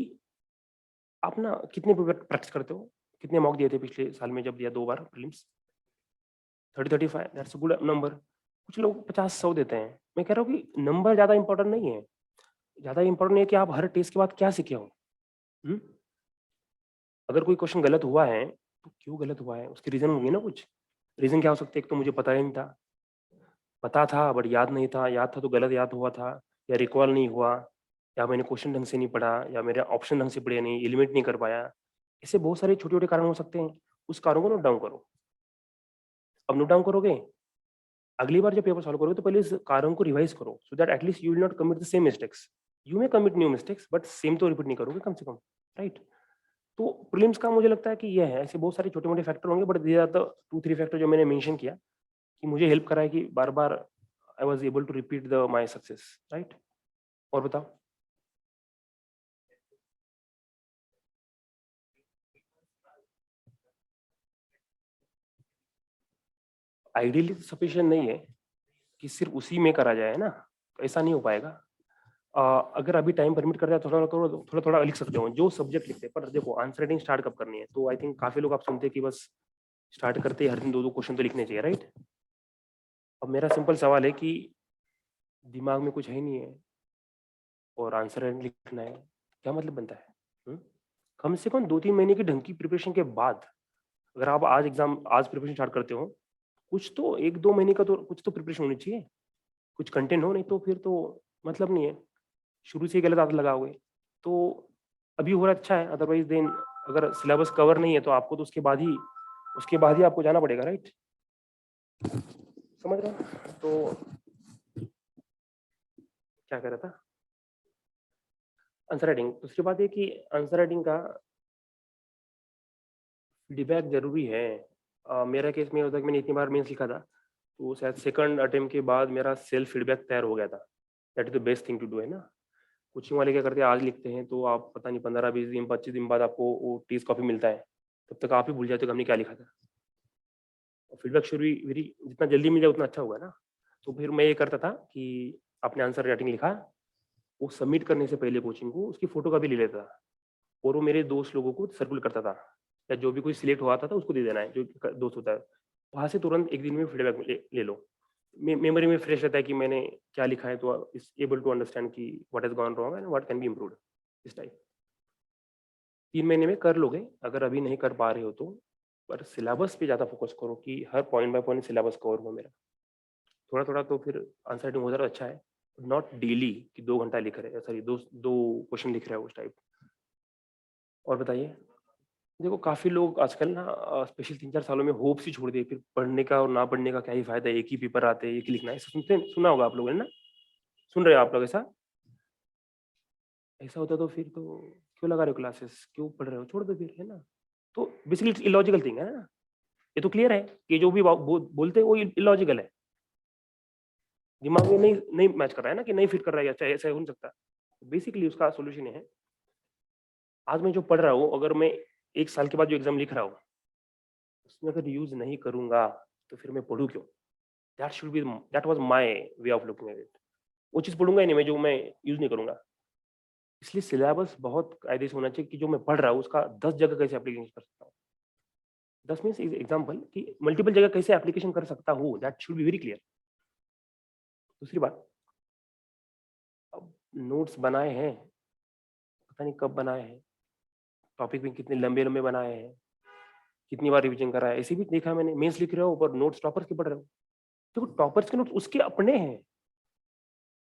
आप ना कितने प्रैक्टिस करते हो, कितने मॉक दिए थे पिछले साल में जब दिया 2 बार prelims, 30-35, that's a good number. कुछ लोग 50-100 देते हैं। मैं कह रहा हूँ कि नंबर ज्यादा इंपॉर्टेंट नहीं है, ज्यादा इंपॉर्टेंट है कि आप हर टेस्ट के बाद क्या सीखे हो। हम्म? अगर कोई क्वेश्चन गलत हुआ है तो क्यों गलत हुआ है, उसके रीजन होंगे ना कुछ। रीजन क्या हो सकते हैं, एक तो मुझे पता ही नहीं था, पता था बट याद नहीं था, याद था तो गलत याद हुआ था, या रिकॉल नहीं हुआ, या मैंने क्वेश्चन ढंग से नहीं पढ़ा, या मेरे ऑप्शन ढंग से पढ़े नहीं, एलिमिनेट नहीं कर पाया। ऐसे बहुत सारे छोटे छोटे कारण हो सकते हैं। उस कारण को नोट डाउन करो। अब नोट डाउन करोगे, अगली बार जब पेपर सॉल्व करोगे तो पहले इस कारण को रिवाइज करो, so that at least you will not commit the same mistakes. You may commit new mistakes but same तो रिपीट नहीं करोगे कम से कम, राइट। तो प्रीलिम्स का मुझे लगता है कि ये है, ऐसे बहुत सारे छोटे मोटे फैक्टर होंगे, but these are the 2-3 factor जो मैंने मेंशन किया कि मुझे हेल्प करा है कि बार बार I was able to repeat the my success, right. और बताओ। आइडियली तो सफिशिएंट नहीं है कि सिर्फ उसी में करा जाए ना, तो ऐसा नहीं हो पाएगा। अगर अभी टाइम परमिट करता है तो थोड़ा करो, थोड़ा थोड़ा लिख सकते हो जो सब्जेक्ट लिखते हैं, पर देखो आंसर राइटिंग स्टार्ट कब करनी है, तो आई थिंक काफी लोग आप सुनते हैं कि बस स्टार्ट करते ही हर दिन 2-2 क्वेश्चन तो लिखने चाहिए, राइट। अब मेरा सिंपल सवाल है कि दिमाग में कुछ है नहीं है और आंसर राइटिंग लिखना है, क्या मतलब बनता है। हुँ? कम से कम 2-3 महीने की ढंग की प्रिपरेशन के बाद, अगर आप आज प्रिपरेशन स्टार्ट करते हो, कुछ तो 1-2 महीने का तो कुछ तो प्रिपरेशन होनी चाहिए, कुछ कंटेंट हो, नहीं तो फिर तो मतलब नहीं है। शुरू से ही गलत आदत लगाओगे तो अभी हो रहा है अच्छा है, अदरवाइज देन अगर सिलेबस कवर नहीं है तो आपको तो उसके बाद ही आपको जाना पड़ेगा, राइट। समझ रहे हो। तो क्या कह रहा था, आंसर राइटिंग। दूसरी बात है कि आंसर राइटिंग का फीडबैक जरूरी है। मेरा केस में होता है कि मैंने इतनी बार मेंस लिखा था, तो शायद सेकंड अटेम्प्ट के बाद मेरा सेल्फ फीडबैक तैयार हो गया था। That is the best thing to do, है ना। कोचिंग वाले क्या करते हैं, आज लिखते हैं तो आप पता नहीं 15-20 दिन 25 दिन बाद आपको वो टेस्ट कॉपी मिलता है, तब तक आप ही भूल जाते हो कि हमने क्या लिखा था। और फीडबैक शुड बी वेरी, जितना जल्दी मिल जाए उतना अच्छा होगा ना। तो फिर मैं ये करता था कि आपने आंसर राइटिंग लिखा, वो सबमिट करने से पहले कोचिंग को उसकी फोटो कॉपी ले लेता था और वो मेरे दोस्त लोगों को सर्कुलेट करता था, या जो भी कोई सिलेक्ट हुआ था उसको दे देना है, जो दोस्त होता है। वहां से तुरंत एक दिन में फीडबैक ले लो। मेमोरी में फ्रेश रहता है कि मैंने क्या लिखा है, तो इज एबल टू अंडरस्टैंड कि what has gone wrong and what can be improved. इस टाइप 3 महीने में कर लोगे, अगर अभी नहीं कर पा रहे हो तो। पर सिलेबस पे ज़्यादा फोकस करो कि हर point by point syllabus cover हो मेरा। थोड़ा थोड़ा तो फिर आंसर राइटिंग हो जाता अच्छा है, नॉट डेली कि 2 घंटा लिख रहे हैं, सॉरी दो क्वेश्चन लिख रहे हो उस टाइप। और बताइए। देखो काफ़ी लोग आजकल ना स्पेशल 3-4 सालों में होप्स ही छोड़ दिए, फिर पढ़ने का और ना पढ़ने का क्या ही फायदा है, एक ही पेपर आते हैं, एक ही लिखना है, ऐसा सुना होगा आप लोगों ने ना। सुन रहे हो आप लोग ऐसा? ऐसा होता तो फिर तो क्यों लगा रहे हो क्लासेस, क्यों पढ़ रहे हो, छोड़ दो फिर, है ना। तो बेसिकली इट्स इलॉजिकल थिंग है ना। ये तो क्लियर है कि जो भी बोलते हैं वो इलॉजिकल है, दिमाग में नहीं नहीं मैच कर रहा है ना, कि नहीं फिट कर रहा है, अच्छा ऐसा हो नहीं सकता। बेसिकली उसका सोल्यूशन है, आज मैं जो पढ़ रहा हूँ अगर मैं 1 साल के बाद जो एग्जाम लिख रहा हूँ उसमें अगर यूज नहीं करूंगा तो फिर मैं पढ़ूँ क्यों। That was my way of looking at it. वो चीज पढ़ूंगा ही नहीं मैं जो मैं यूज नहीं करूंगा। इसलिए सिलेबस बहुत कायदे से होना चाहिए कि जो मैं पढ़ रहा हूँ उसका 10 जगह कैसे एप्लीकेशन कर सकता हूँ। 10 मीन्स एग्जाम्पल कि मल्टीपल जगह कैसे एप्लीकेशन कर सकता हूँ, that should be very clear. दूसरी बात, अब नोट्स बनाए हैं, पता नहीं कब बनाए हैं, टॉपिक भी कितने लंबे लंबे बनाए हैं, कितनी बार रिवीजन करा है, ऐसे भी देखा है मैंने। मेंस लिख रहे हो पर नोट्स टॉपर्स के पढ़ रहे हो। देखो टॉपर्स के नोट्स उसके अपने हैं,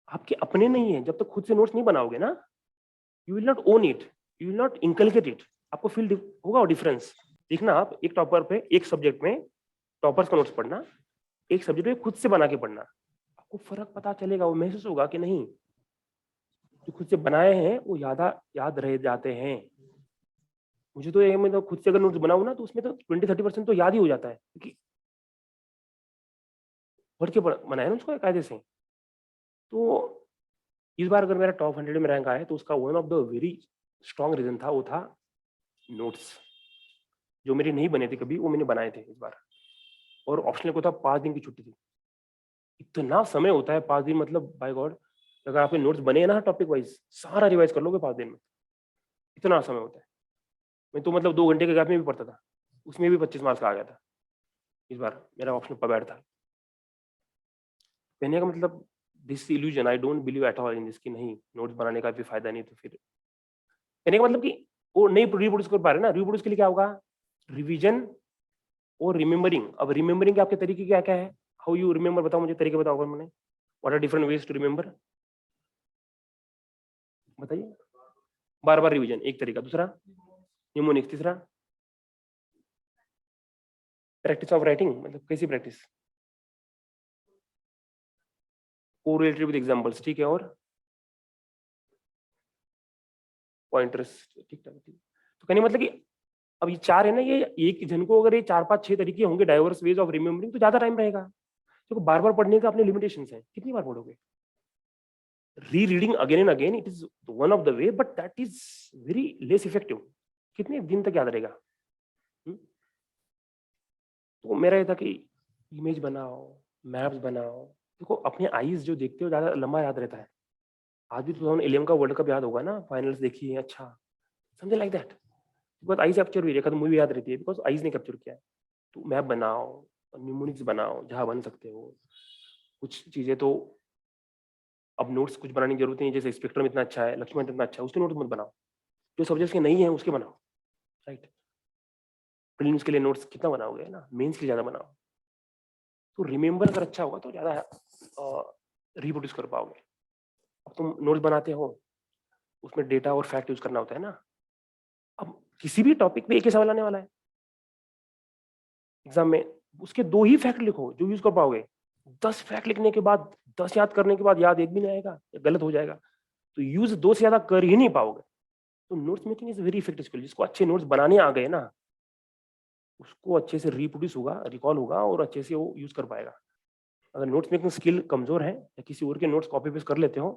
आपके अपने नहीं है। जब तक खुद से नोट्स नहीं बनाओगे ना, you will not own it, you will not inculcate it. आपको फील होगा डिफरेंस। देखना आप एक टॉपर पे एक सब्जेक्ट में टॉपर्स का नोट्स पढ़ना, एक सब्जेक्ट में खुद से बना के पढ़ना, आपको फर्क पता चलेगा, वो महसूस होगा कि नहीं जो खुद से बनाए हैं वो याद रह जाते हैं। मुझे तो ये, मैं तो खुद से अगर नोट्स बनाऊं ना तो उसमें तो 20-30% तो याद ही हो जाता है, क्योंकि पढ़ के बनाया ना उसको कायदे से। तो इस बार अगर मेरा टॉप 100 में रैंक आया तो उसका one of the very strong reason था, वो था नोट्स। जो मेरे नहीं बने थे कभी वो मैंने बनाए थे इस बार। और ऑप्शनल को था 5 दिन की छुट्टी थी। इतना समय होता है 5 दिन, मतलब बाय गॉड, अगर आपके नोट्स बने हैं ना टॉपिक वाइज सारा रिवाइज कर लोगे 5 दिन में, इतना समय होता है। मैं तो मतलब 2 घंटे के गैप में भी पढ़ता था, उसमें भी 25 मार्क्स आ गया था। इस बार मेरा ऑप्शन पबैड था। कहने का मतलब this illusion, I don't believe at all in this कि नहीं नोट्स बनाने का भी फायदा नहीं। तो फिर कहने का मतलब कि वो नहीं रिप्रोड्यूस कर पा रहे ना, रिप्रोड्यूस के लिए क्या होगा, रिवीजन और रिमेम्बरिंग। अब रिमेम्बरिंग के आपके तरीके क्या क्या है, हाउ यू रिमेम्बर, बताओ मुझे तरीके बताओ मैंने, what are different ways to remember, बताइए। बार बार रिवीजन एक तरीका, दूसरा निमोनिक्स, तीसरा प्रैक्टिस ऑफ राइटिंग, मतलब कैसी प्रैक्टिस, कोरिलेटेड विद एग्जांपल्स, ठीक है, और पॉइंटर्स, ठीक है। तो कहने मतलब कि अब ये 4 है ना, ये एक जन को अगर ये 4-5-6 तरीके होंगे डाइवर्स वेज ऑफ रिमेम्बरिंग तो ज्यादा टाइम रहेगा। देखो बार बार पढ़ने का अपने लिमिटेशंस है, कितनी बार पढ़ोगे। Rereading again and again it is one of the way, but that is very less effective. कितने दिन तक याद रहेगा। तो मेरा ये था कि इमेज बनाओ, मैप्स बनाओ। देखो अपने आईज जो देखते हो ज्यादा लंबा याद रहता है। आज भी 2011 का वर्ल्ड कप याद होगा ना, फाइनल्स देखी है, अच्छा something like that, because eyes capture हुई, रेखा तो मूवी याद रहती है बिकॉज आईज ने कैप्चर किया है। तो मैप बनाओ, न्यूमोनिक्स बनाओ जहाँ बन सकते हो। कुछ चीजें तो अब नोट्स कुछ बनाने की जरूरत नहीं है, जैसे स्पेक्ट्रम इतना अच्छा है, लक्ष्मण इतना अच्छा है, उसके नोट्स मत बनाओ। जो सब्जेक्ट्स के नहीं है उसके बनाओ, राइट। प्रीलिम्स के लिए नोट्स कितना बनाओगे ना, मेंस के लिए ज्यादा बनाओ। तो रिमेम्बर अगर अच्छा होगा तो ज्यादा रिप्रोड्यूस कर पाओगे। अब तुम नोट्स बनाते हो, उसमें डेटा और फैक्ट यूज करना होता है ना। अब किसी भी टॉपिक पे एक ही सवाल आने वाला है एग्जाम में, उसके 2 ही फैक्ट लिखो जो यूज कर पाओगे। 10 फैक्ट लिखने के बाद, 10 याद करने के बाद याद एक भी नहीं आएगा, गलत हो जाएगा। तो यूज 2 से ज्यादा कर ही नहीं पाओगे। तो notes making is very effective skill. जिसको अच्छे नोट्स बनाने आ गए ना, उसको अच्छे से रिप्रोड्यूस होगा, रिकॉल होगा और अच्छे से वो यूज कर पाएगा। अगर नोट्स मेकिंग स्किल कमजोर है या किसी और के नोट्स कॉपी पेस्ट कर लेते हो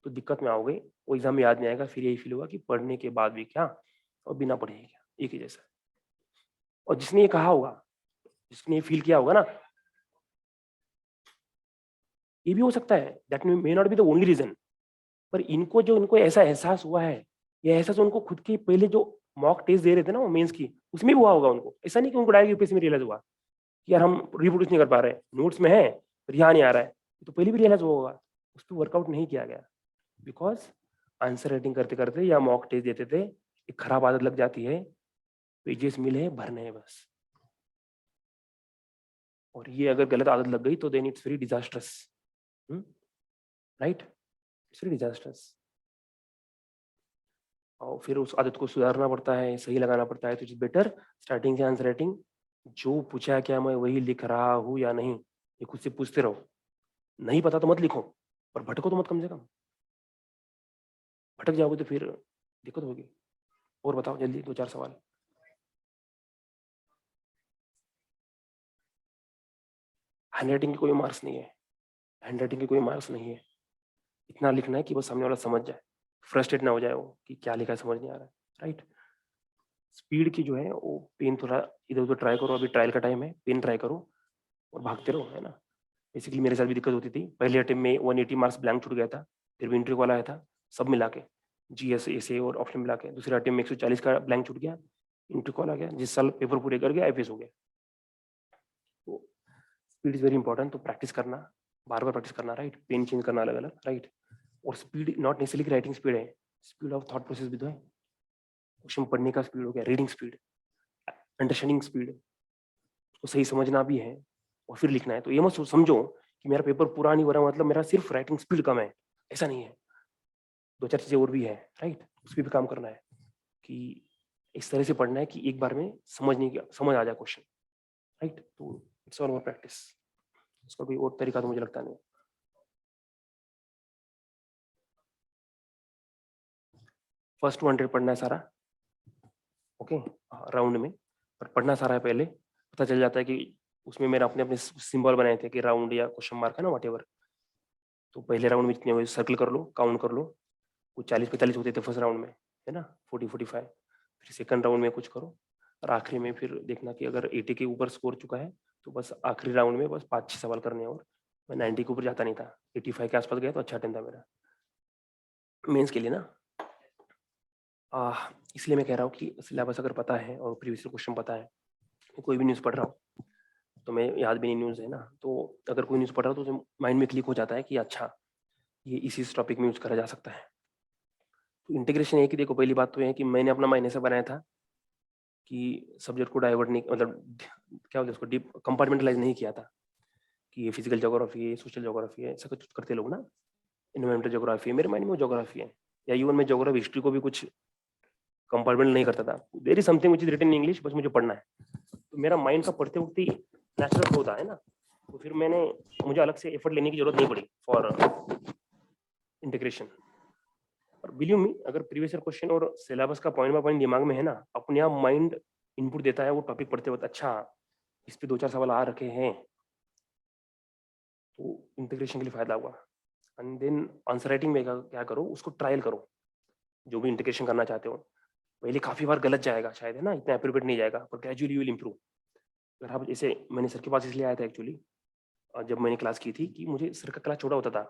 तो दिक्कत में आओगे, वो एग्जाम में याद नहीं आएगा, फिर यही फील होगा कि पढ़ने के बाद भी क्या और बिना पढ़े ही क्या, एक ही जैसा है। और जिसने ये कहा होगा, जिसने ये फील किया होगा ना, ये भी हो सकता है, that may not be the only reason, पर इनको ऐसा एहसास हुआ है, ये एहसास उनको खुद के पहले जो मॉक टेस्ट दे रहे थे ना वो मेंस की, उसमें भी हुआ होगा उनको। ऐसा नहीं कि उनको डायरेक्ट यूपीएससी में रियलाइज हुआ कि यार हम रिप्रोड्यूस नहीं कर पा रहे, नोट्स में है पर यहाँ नहीं आ रहा है, तो पहले भी रियलाइज हुआ होगा, उस पर वर्कआउट नहीं किया गया, बिकॉज आंसर राइटिंग करते करते या मॉक टेस्ट देते थे एक खराब आदत लग जाती है, पेजेस मिले हैं भरने हैं बस, और ये अगर गलत आदत लग गई तो then it's very disastrous, right, it's very disastrous. और फिर उस आदत को सुधारना पड़ता है, सही लगाना पड़ता है, तो इट्स बेटर स्टार्टिंग से आंसर राइटिंग जो पूछा है क्या मैं वही लिख रहा हूँ या नहीं, ये खुद से पूछते रहो। नहीं पता तो मत लिखो, पर भटको तो मत, कम से कम भटक जाओगे तो फिर दिक्कत होगी। और बताओ जल्दी 2-4 सवाल। हैंडराइटिंग के कोई मार्क्स नहीं है, हैंडराइटिंग के कोई मार्क्स नहीं है, इतना लिखना है कि बस सामने वाला समझ जाए, फ्रस्ट्रेट ना हो जाए वो कि क्या लिखा है समझ नहीं आ रहा है, राइट। स्पीड की जो है वो पेन थोड़ा इधर उधर ट्राई करो, अभी ट्रायल का टाइम है, पेन ट्राई करो और भागते रहो, है ना। बेसिकली मेरे साथ भी दिक्कत होती थी, पहले अटेम्प्ट में 180 मार्क्स ब्लैंक छूट गया था, फिर भी इंटरव्यू वाला आया था, सब मिला के जीएस एसे और ऑप्शन मिला के दूसरे अटेम्प्ट में 140 का ब्लैंक छूट गया, इंटरव्यू कॉल आ गया, जिस साल पेपर पूरे कर गया आईपीएस हो गया। तो स्पीड इज वेरी इंपॉर्टेंट, तो प्रैक्टिस करना, बार बार प्रैक्टिस करना, राइट, पेन चेंज करना अलग अलग, राइट। और speed not necessarily writing speed है, स्पीड ऑफ थॉट प्रोसेस भी तो है, क्वेश्चन पढ़ने का स्पीड हो गया, रीडिंग स्पीड, अंडरस्टैंडिंग स्पीड, उसको सही समझना भी है और फिर लिखना है। तो ये मत समझो कि मेरा पेपर पूरा नहीं हो रहा मतलब मेरा सिर्फ राइटिंग स्पीड कम है, ऐसा नहीं है, 2-4 चीजें और भी है, राइट, उस पर भी काम करना है कि इस तरह से पढ़ना है कि एक बार में समझ आ जाए क्वेश्चन, राइट। तो इट्स ऑल अबाउट प्रैक्टिस, उसका कोई और तरीका तो मुझे लगता नहीं। फर्स्ट 100 पढ़ना है सारा, ओके, राउंड में, पर पढ़ना सारा है पहले, पता चल जाता है कि उसमें मेरा अपने अपने सिंबल बनाए थे कि राउंड या क्वेश्चन मार्क है ना, वट, तो पहले राउंड में जितने हुए सर्कल कर लो, काउंट कर लो, कुछ 40-45 होते थे फर्स्ट राउंड में, है ना, 40-45, फिर सेकंड राउंड में कुछ करो, और आखिरी में फिर देखना कि अगर 80 के ऊपर स्कोर चुका है तो बस आखिरी राउंड में बस 5-6 सवाल करने हैं, और मैं 90 के ऊपर जाता नहीं था, 85 के आसपास गया तो अच्छा अटेम्प्ट था मेरा मेंस के लिए ना। इसलिए मैं कह रहा हूँ कि सिलेबस अगर पता है और प्रीवियस क्वेश्चन पता है, मैं कोई भी न्यूज़ पढ़ रहा हूँ तो मैं याद भी नहीं न्यूज़ है ना, तो अगर कोई न्यूज़ पढ़ रहा हूँ तो माइंड में क्लिक हो जाता है कि अच्छा ये इसी टॉपिक में यूज करा जा सकता है। तो इंटीग्रेशन एक ही, देखो पहली बात तो ये है कि मैंने अपना माइंड ऐसा बनाया था कि सब्जेक्ट को डाइवर्ट नहीं, मतलब क्या बोलते हैं उसको, डीप कंपार्टमेंटलाइज नहीं किया था कि ये फिजिकल ज्योग्राफी है, सोशल ज्योग्राफी है, ऐसा कुछ करते लोग ना, इन्वायरमेंटल ज्योग्राफी है, मेरे माइंड में वो ज्योग्राफी है, या इवन मैं ज्योग्राफी हिस्ट्री को भी कुछ कंपार्टमेंट नहीं करता था, there is something which is written in English, बस मुझे पढ़ना है, तो मेरा माइंड का पढ़ते वक्त ही नेचुरल होता है ना, तो फिर मुझे अलग से एफर्ट लेने की जरूरत नहीं पड़ी फॉर इंटीग्रेशन। और बिलीव मी, अगर प्रीवियस ईयर क्वेश्चन और सिलेबस का पॉइंट बाय पॉइंट दिमाग में है ना, अपने आप माइंड इनपुट देता है वो टॉपिक पढ़ते वक्त, अच्छा इस पे 2-4 सवाल आ रखे हैं, तो इंटीग्रेशन के लिए फायदा हुआ। एंड देन आंसर राइटिंग में क्या करो, उसको ट्रायल करो, जो भी इंटीग्रेशन करना चाहते हो, पहले काफी बार गलत जाएगा शायद, है ना, इतना एप्रोप्रिएट नहीं जाएगा, पर ग्रेजुअली यू विल इंप्रूव। अगर आप जैसे, मैंने सर के पास इसलिए आया था एक्चुअली, जब मैंने क्लास की थी कि मुझे सर का क्लास छोटा होता था,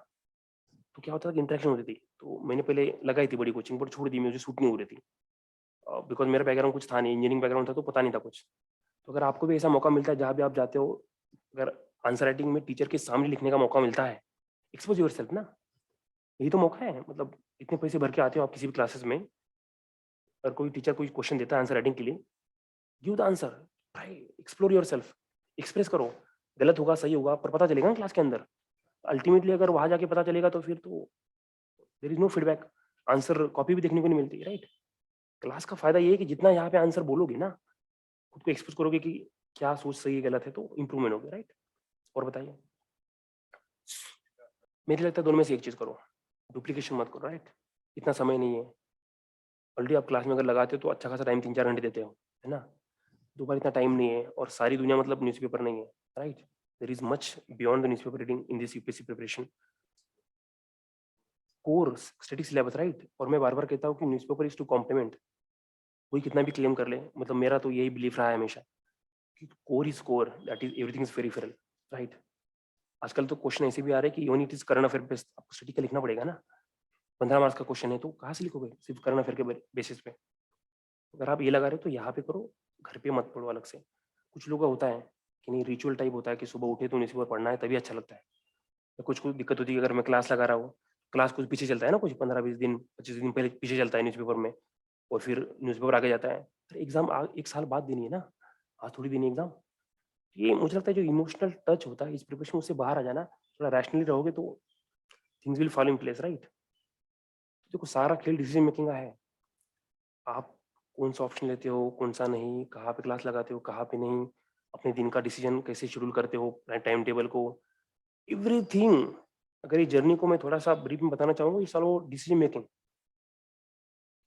तो क्या होता था कि इंटरेक्शन होती थी, तो मैंने पहले लगाई थी बड़ी कोचिंग, बट छोड़ दी, मुझे सूट नहीं हो रही थी, बिकॉज मेरा बैकग्राउंड कुछ था नहीं, इंजीनियरिंग बैकग्राउंड था तो पता नहीं था कुछ। तो अगर आपको भी ऐसा मौका मिलता है जहाँ भी आप जाते हो, अगर आंसर राइटिंग में टीचर के सामने लिखने का मौका मिलता है, एक्सपोज योरसेल्फ ना, यही तो मौका है, मतलब इतने पैसे भर के आते हो आप किसी भी क्लासेस में, और कोई टीचर कोई क्वेश्चन देता है आंसर राइटिंग के लिए, give the answer, try, explore yourself, express करो, गलत होगा सही होगा पर पता चलेगा ना क्लास के अंदर, अल्टीमेटली अगर वहां जाके पता चलेगा तो फिर तो there is no feedback, answer copy भी देखने को नहीं मिलती, राइट। क्लास का फायदा ये है कि जितना यहाँ पे आंसर बोलोगे ना, खुद को एक्सपोज करोगे कि क्या सोच सही है गलत है, तो इंप्रूवमेंट होगी, राइट। और बताइए, मेरे लगता है दोनों में से एक चीज करो, डुप्लीकेशन मत करो, राइट, इतना समय नहीं है, ऑलरेडी आप क्लास में अगर लगाते हो तो अच्छा खासा टाइम 3-4 घंटे देते हो, है ना, दोबारा इतना टाइम नहीं है, और सारी दुनिया मतलब न्यूज़पेपर नहीं है, right. There is much beyond the newspaper reading in this UPSC preparation. Core static syllabus, right? और मैं बार बार कहता हूँ कि न्यूज़पेपर इज टू कॉम्प्लीमेंट. कोई कितना भी क्लेम कर ले, मतलब मेरा तो यही बिलीफ रहा है हमेशा कि core is core, that is everything is peripheral, right? आजकल तो क्वेश्चन ऐसे भी आ रहे हैं कि even it is current affair based, आपको स्टडी का लिखना पड़ेगा ना. 15 मार्क्स का क्वेश्चन है तो कहाँ से लिखोगे सिर्फ करंट अफेयर के बेसिस पे? अगर आप ये लगा रहे हो तो यहाँ पे करो, घर पे मत पढ़ो अलग से. कुछ लोगों का होता है कि नहीं, रिचुअल टाइप होता है कि सुबह उठे तो न्यूज़पेपर पढ़ना है तभी अच्छा लगता है. तो कुछ कुछ दिक्कत होती है, अगर मैं क्लास लगा रहा हूँ, क्लास कुछ पीछे चलता है ना, कुछ 15-20 दिन 25 दिन पहले पीछे चलता है न्यूज़पेपर में, और फिर न्यूज़पेपर आगे जाता है. अरे एग्जाम एक साल बाद देनी है ना, आज थोड़ी देनी एग्जाम. ये मुझे लगता है जो इमोशनल टच होता है इस प्रिपरेशन, उससे बाहर आ जाना, थोड़ा रैशनली रहोगे तो things will fall in place, right? देखो सारा खेल डिसीजन मेकिंग का है. आप कौन सा ऑप्शन लेते हो, कौन सा नहीं, कहाँ पे क्लास लगाते हो, कहाँ पे नहीं, अपने दिन का डिसीजन कैसे शेड्यूल करते हो, टाइम टेबल को, एवरीथिंग. अगर इस जर्नी को मैं थोड़ा सा ब्रीफ में बताना चाहूंगा, इस साल वो डिसीजन मेकिंग,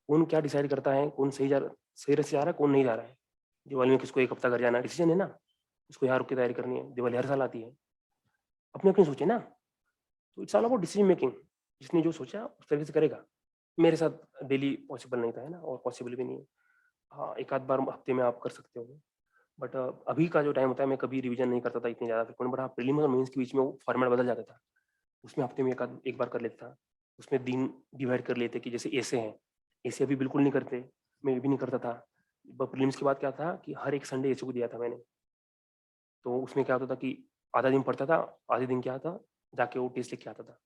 कौन क्या डिसाइड करता है, कौन सही रास्ते जा रहा है, कौन नहीं जा रहा है. दिवाली में किसको एक हफ्ता घर जाना, डिसीजन है ना. इसको यहाँ रुक के तैयारी करनी है, दिवाली हर साल आती है. अपने अपने सोचे ना. तो it's all about decision making. जिसने जो सोचा उस तरीके से करेगा. मेरे साथ डेली पॉसिबल नहीं था, है ना, और पॉसिबल भी नहीं है. हाँ, एक आध बार हफ्ते में आप कर सकते हो. बट अभी का जो टाइम होता है, मैं कभी रिवीजन नहीं करता था इतनी ज़्यादा फ्रिक्वेंट. बट हाँ, प्रीलिम्स और मेंस के बीच में वो फॉर्मेट बदल जाता था. उसमें हफ्ते में एक बार कर लेता था. उसमें दिन डिवाइड कर लेते कि जैसे ऐसे हैं, ऐसे अभी बिल्कुल नहीं करते, मैं ये भी नहीं करता था. प्रीलिम्स के बाद क्या था कि हर एक संडे ऐसे को दिया था मैंने. तो उसमें क्या होता था कि आधा दिन पढ़ता था, आधे दिन क्या था, जाके वो टेस्ट लेके आता था.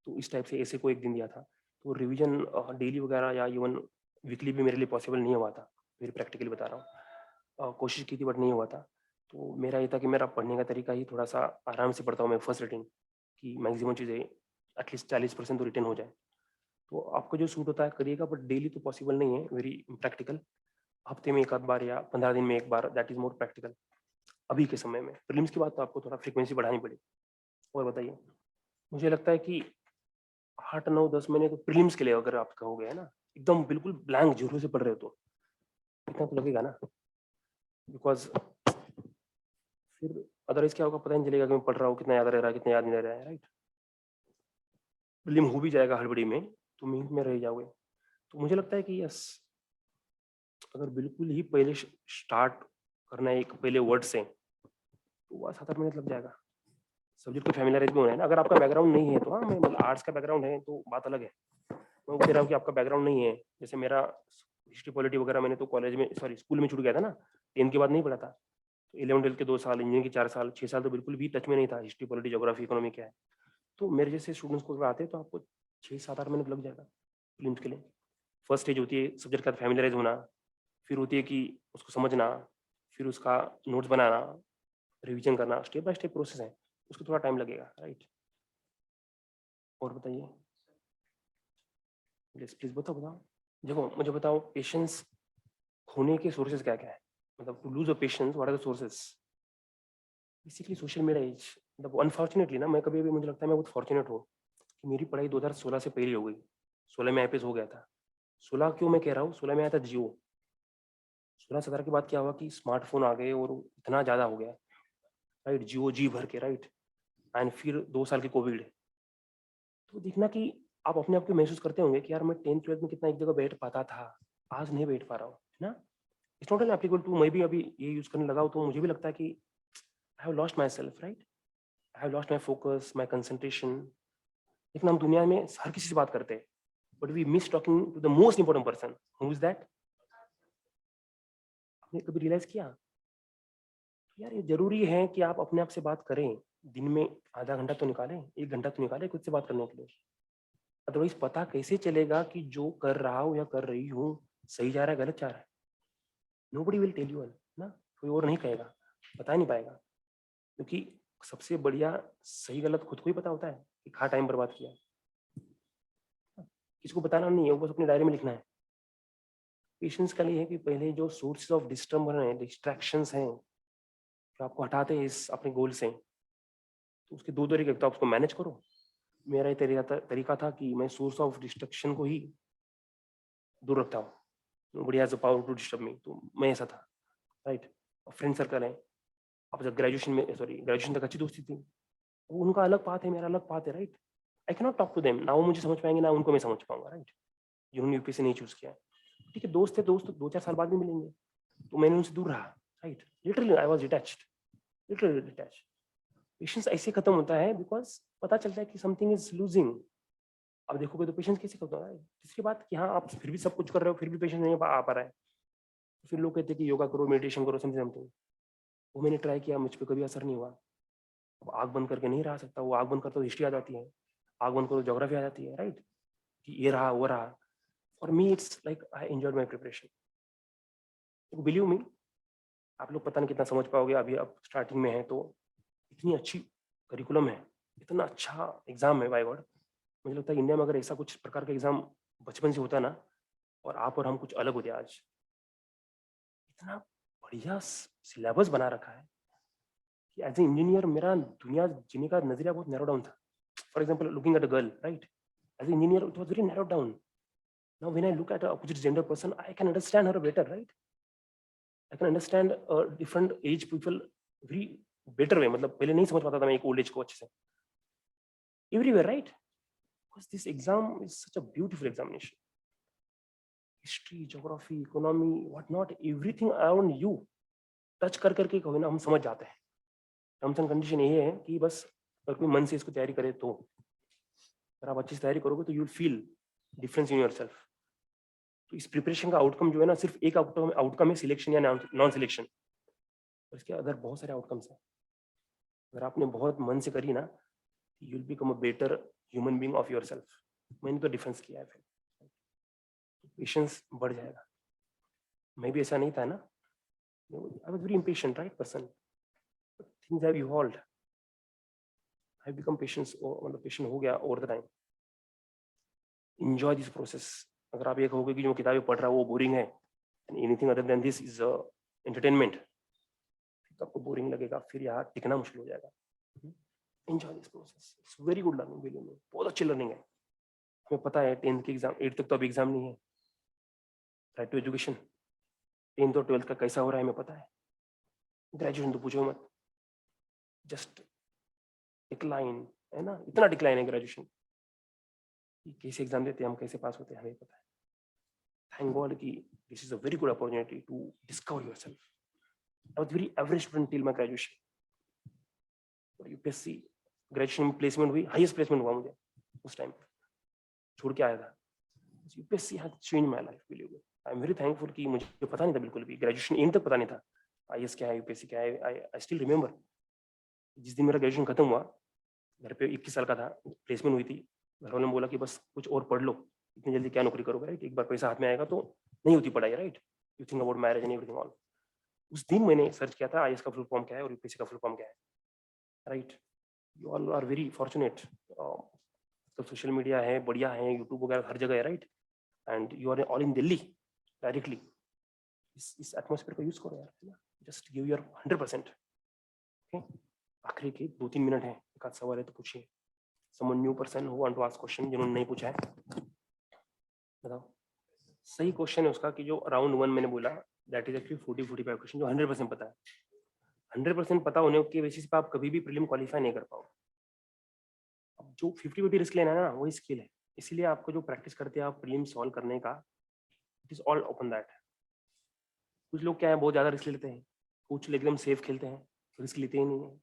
तो इस टाइप से ऐसे को एक दिन दिया था. तो रिवीजन डेली वगैरह या इवन वीकली भी मेरे लिए पॉसिबल नहीं हुआ था. फिर प्रैक्टिकली बता रहा हूँ, कोशिश की थी बट नहीं हुआ था. तो मेरा ये था कि मेरा पढ़ने का तरीका ही थोड़ा सा आराम से पढ़ता हूँ मैं फर्स्ट रीडिंग, कि मैक्सिमम चीज़ें एटलीस्ट 40% तो रिटर्न हो जाए. तो आपको जो सूट होता है करिएगा, बट डेली तो पॉसिबल नहीं है, वेरी प्रैक्टिकल. हफ्ते में एक आध बार या 15 दिन में एक बार, दैट इज मोर प्रैक्टिकल अभी के समय में. प्रीलिम्स के बाद तो आपको थोड़ा फ्रीक्वेंसी बढ़ानी पड़ेगी. और बताइए. मुझे लगता है कि 8 9 10 महीने तो प्रीलिम्स के लिए अगर आप कहोगे, है ना, एकदम बिल्कुल ब्लैंक जीरो से पढ़ रहे हो तो इतना तो लगेगा ना. बिकॉज फिर अदरवाइज क्या होगा पता नहीं चलेगा कि मैं पढ़ रहा हूँ, कितना याद रह रहा है, कितना याद नहीं रह रहा है, राइट? प्रीलिम हो भी जाएगा हड़बड़ी में तो मीट में रह जाओगे. तो मुझे लगता है कि यस, अगर बिल्कुल ही पहले स्टार्ट करना है एक पहले वर्ड से, तो वह 7 8 मिनट लग जाएगा. सब्जेक्ट को फैमिलियराइज भी होना है ना. अगर आपका बैकग्राउंड नहीं है तो हाँ, मैं मतलब आर्ट्स का बैकग्राउंड है तो बात अलग है. मैं कह रहा हूँ कि आपका बैकग्राउंड नहीं है, जैसे मेरा हिस्ट्री पॉलिटी वगैरह मैंने तो कॉलेज में, सॉरी स्कूल में छूट गया था ना, 10th के बाद नहीं पढ़ा था. तो 11 12 के 2 साल, इंजीनियरिंग के 4 साल, 6 साल तो बिल्कुल भी टच में नहीं था हिस्ट्री पॉलिटी ज्योग्राफी इकोनॉमी क्या है. तो मेरे जैसे स्टूडेंट्स को आते हैं तो आपको 6 7 8 मिनट लग जाएगा प्रीलिम्स के लिए. फर्स्ट स्टेज होती है सब्जेक्ट का फैमिलियराइज होना, फिर होती है कि उसको समझना, फिर उसका नोट्स बनाना, रिविजन करना, स्टेप बाय स्टेप प्रोसेस है. उसको थोड़ा टाइम लगेगा, राइट? और बताइए प्लीज प्लीज, बताओ. देखो मुझे बताओ, पेशेंस होने के सोर्सेज क्या क्या है, मतलब to lose a patience what are the sources. Basically social media age, मतलब अनफॉर्चुनेटली ना, मैं कभी भी मुझे लगता है मैं बहुत फॉर्चुनेट हूँ कि मेरी पढ़ाई 2016 से पहले हो गई. 16 में आईपीएस हो गया था. 16 क्यों मैं कह रहा हूँ, 16 में आया था जियो. 16 17 के बाद क्या हुआ कि स्मार्टफोन आ गए और इतना ज्यादा हो गया, राइट? जियो जी भर के, राइट? एंड फिर 2 साल की कोविड. तो देखना कि आप अपने आप को महसूस करते होंगे कि यार मैं 10th 12th में कितना एक जगह बैठ पाता था, आज नहीं बैठ पा रहा हूँ, है ना. It's not an applicable to, मैं भी अभी ये यूज करने लगा हूँ तो मुझे भी लगता है कि I have lost my self, right? I have lost my focus, my concentration. लेकिन हम दुनिया में हर किसी से बात करते हैं, but we miss talking to the most important person. Who is that? आपने कभी रियलाइज किया यार ये जरूरी है कि आप अपने आप से बात करें. दिन में आधा घंटा तो निकालें, 1 घंटा तो निकालें खुद से बात करने के लिए. अदरवाइज पता कैसे चलेगा कि जो कर रहा हूँ या कर रही हूँ सही जा रहा है गलत जा रहा है. नोबडी विल टेल यू ना, कोई और नहीं कहेगा, बता नहीं पाएगा. क्योंकि सबसे बढ़िया सही गलत खुद को ही पता होता है कि कहाँ टाइम बर्बाद किया. किसी को बताना नहीं है, वो बस अपनी डायरी में लिखना है. पेशेंस का लिए है कि पहले जो सोर्सेज ऑफ डिस्टर्बन है, डिस्ट्रैक्शंस हैं जो आपको हटाते हैं इस अपने गोल से, तो उसके दो तरीके. तो आप उसको मैनेज करो. मेरा ये तरीका था कि मैं सोर्स ऑफ डिस्ट्रक्शन को ही दूर रखता हूँ. बढ़िया पावर टू डिस्टर्ब मी, तो मैं ऐसा था, राइट? फ्रेंड सर्कल है, अब जब ग्रेजुएशन तक अच्छी दोस्ती थी, उनका अलग पाथ है, मेरा अलग पाथ है, right? I can not talk to them, ना वो मुझे समझ पाएंगे, ना उनको मैं समझ पाऊंगा, राइट? जिन्होंने यूपीएससी नहीं चूज किया है, ठीक है, दोस्त है, दोस्त 2-4 साल बाद भी मिलेंगे, तो मैंने उनसे दूर रहा, right? Literally I was detached, literally detached. Patience ऐसे खत्म होता है बिकॉज पता चलता है कि समथिंग इज लूजिंग। अब देखोगे तो पेशेंस कैसे खत्म होता है? तीसरी बात कि हाँ, आप फिर भी सब कुछ कर रहे हो, फिर भी पेशेंस नहीं आ पा रहा है, तो फिर लोग कहते हैं कि योगा करो, मेडिटेशन करो, समथिंग। वो मैंने ट्राई किया, मुझ पर कभी असर नहीं हुआ। अब आग बंद करके नहीं रह सकता, वो आग बंद करता तो हिस्ट्री आ जाती है, आग बंद करो ज्योग्राफी आ जाती है, राइट? कि ये रहा वो रहा। For me it's like I enjoyed my preparation. Believe me, आप लोग पता नहीं कितना समझ पाओगे, अभी अब स्टार्टिंग में है, तो इतनी अच्छी करिकुलम है, इतना अच्छा एग्जाम है, बाय गॉड। मुझे लगता है इंडिया में अगर ऐसा कुछ प्रकार का एग्जाम बचपन से होता ना, और आप और हम कुछ अलग होते आज। इतना बढ़िया सिलेबस बना रखा है कि एज ए इंजीनियर मेरा दुनिया जीने का नजरिया बहुत नैरो डाउन था। For example, looking at a girl, right? As a engineer it was very narrow down. Now when I look at opposite gender person, I can understand her better, right? I can understand different age people very better way. मतलब पहले नहीं समझ पाता था मैं एक old age को अच्छे से, everywhere, right? Because this exam is such a beautiful examination. History, geography, economy, what not, everything around you touch कर करके कहो ना, हम समझ जाते हैं। टर्म्स एंड कंडीशन ये है कि बस अगर कोई मन से इसको तैयारी करे, तो अगर आप अच्छी से तैयारी करोगे तो you will feel difference in yourself. तो इस प्रिपरेशन का आउटकम जो है ना, सिर्फ एक आउटकम है, सिलेक्शन या नॉन सिलेक्शन। इसके अदर बहुत सारे आउटकम्स हैं। अगर आपने बहुत मन से करी ना, you will become a better human being of yourself. मैंने तो डिफरेंस किया है, फिर पेशेंस बढ़ जाएगा। मैं भी ऐसा नहीं था ना, आई was very impatient, right person. Things have evolved, I have become patience, मतलब पेशेंट हो गया over the time. Enjoy this process. अगर आप ये कहोगे कि जो किताबें पढ़ रहा है वो बोरिंग है, and anything other than this is entertainment, तो आपको बोरिंग लगेगा, फिर यहाँ टिकना मुश्किल हो जाएगा। Enjoy this process, it's very good learning, believe me, बहुत अच्छी लर्निंग है। हमें पता है 10th के एग्जाम, 8th तक तो अभी एग्जाम नहीं है, राइट टू एजुकेशन। 10th और 12th का कैसा हो रहा है हमें पता है। ग्रेजुएशन तो पूछो मत, जस्ट डिक्लाइन है ना, इतना डिक्लाइन है ग्रेजुएशन। कैसे एग्जाम देते हैं हम, कैसे पास होते हैं, हमें पता है। थैंक गॉड कि this is a very good opportunity to discover yourself. I was very average student till my graduation, और यूपीएससी ग्रेजुएशन में प्लेसमेंट हुई, हाईएस्ट प्लेसमेंट हुआ मुझे उस टाइम, छोड़ के आया था। UPSC has change my life, believe me. I am very thankful कि मुझे पता नहीं था बिल्कुल भी, ग्रेजुएशन एंड तक पता नहीं था आईएएस क्या है, यूपीएससी क्या है। आई स्टिल रिमेंबर, जिस दिन मेरा ग्रेजुएशन खत्म हुआ, घर पे 21 साल का था, प्लेसमेंट हुई थी, घर वालों ने बोला कि बस कुछ और पढ़ लो, इतनी जल्दी क्या नौकरी करोगे, राइट? एक बार पैसा हाथ में आएगा तो नहीं होती पढ़ाई, right? You think about marriage and everything all. उस दिन मैंने सर्च किया था आईएएस का फुल फॉर्म क्या है और यूपीएससी का फुल फॉर्म क्या है, right? You all are very fortunate. तो सोशल मीडिया है, बढ़िया है, यूट्यूब वगैरह हर जगह है, right? And you are all in Delhi directly. इस एटमोसफेयर का यूज करो यार, है ना? Just give your 100%। आखिरी के 2-3 मिनट है, एक आध सवाल है तो पूछिए। Someone new person who want to ask question, जिन्होंने नहीं पूछा है बताओ। सही क्वेश्चन है उसका कि जो राउंड 1 मैंने बोला, दैट इज एक्चुअली 40-45 क्वेश्चन जो 100% पता है। 100% पता होने के बेसिस पे आप कभी भी प्रीलिम क्वालिफाई नहीं कर पाओगे। अब जो 50-50 रिस्क लेना है ना, वही स्किल है। इसीलिए आपको जो प्रैक्टिस करते हैं आप प्रीलिम सॉल्व करने का, it is all open that. कुछ लोग क्या है, बहुत ज्यादा रिस्क लेते हैं, कुछ लोग एकदम सेफ खेलते हैं, रिस्क लेते ही नहीं है।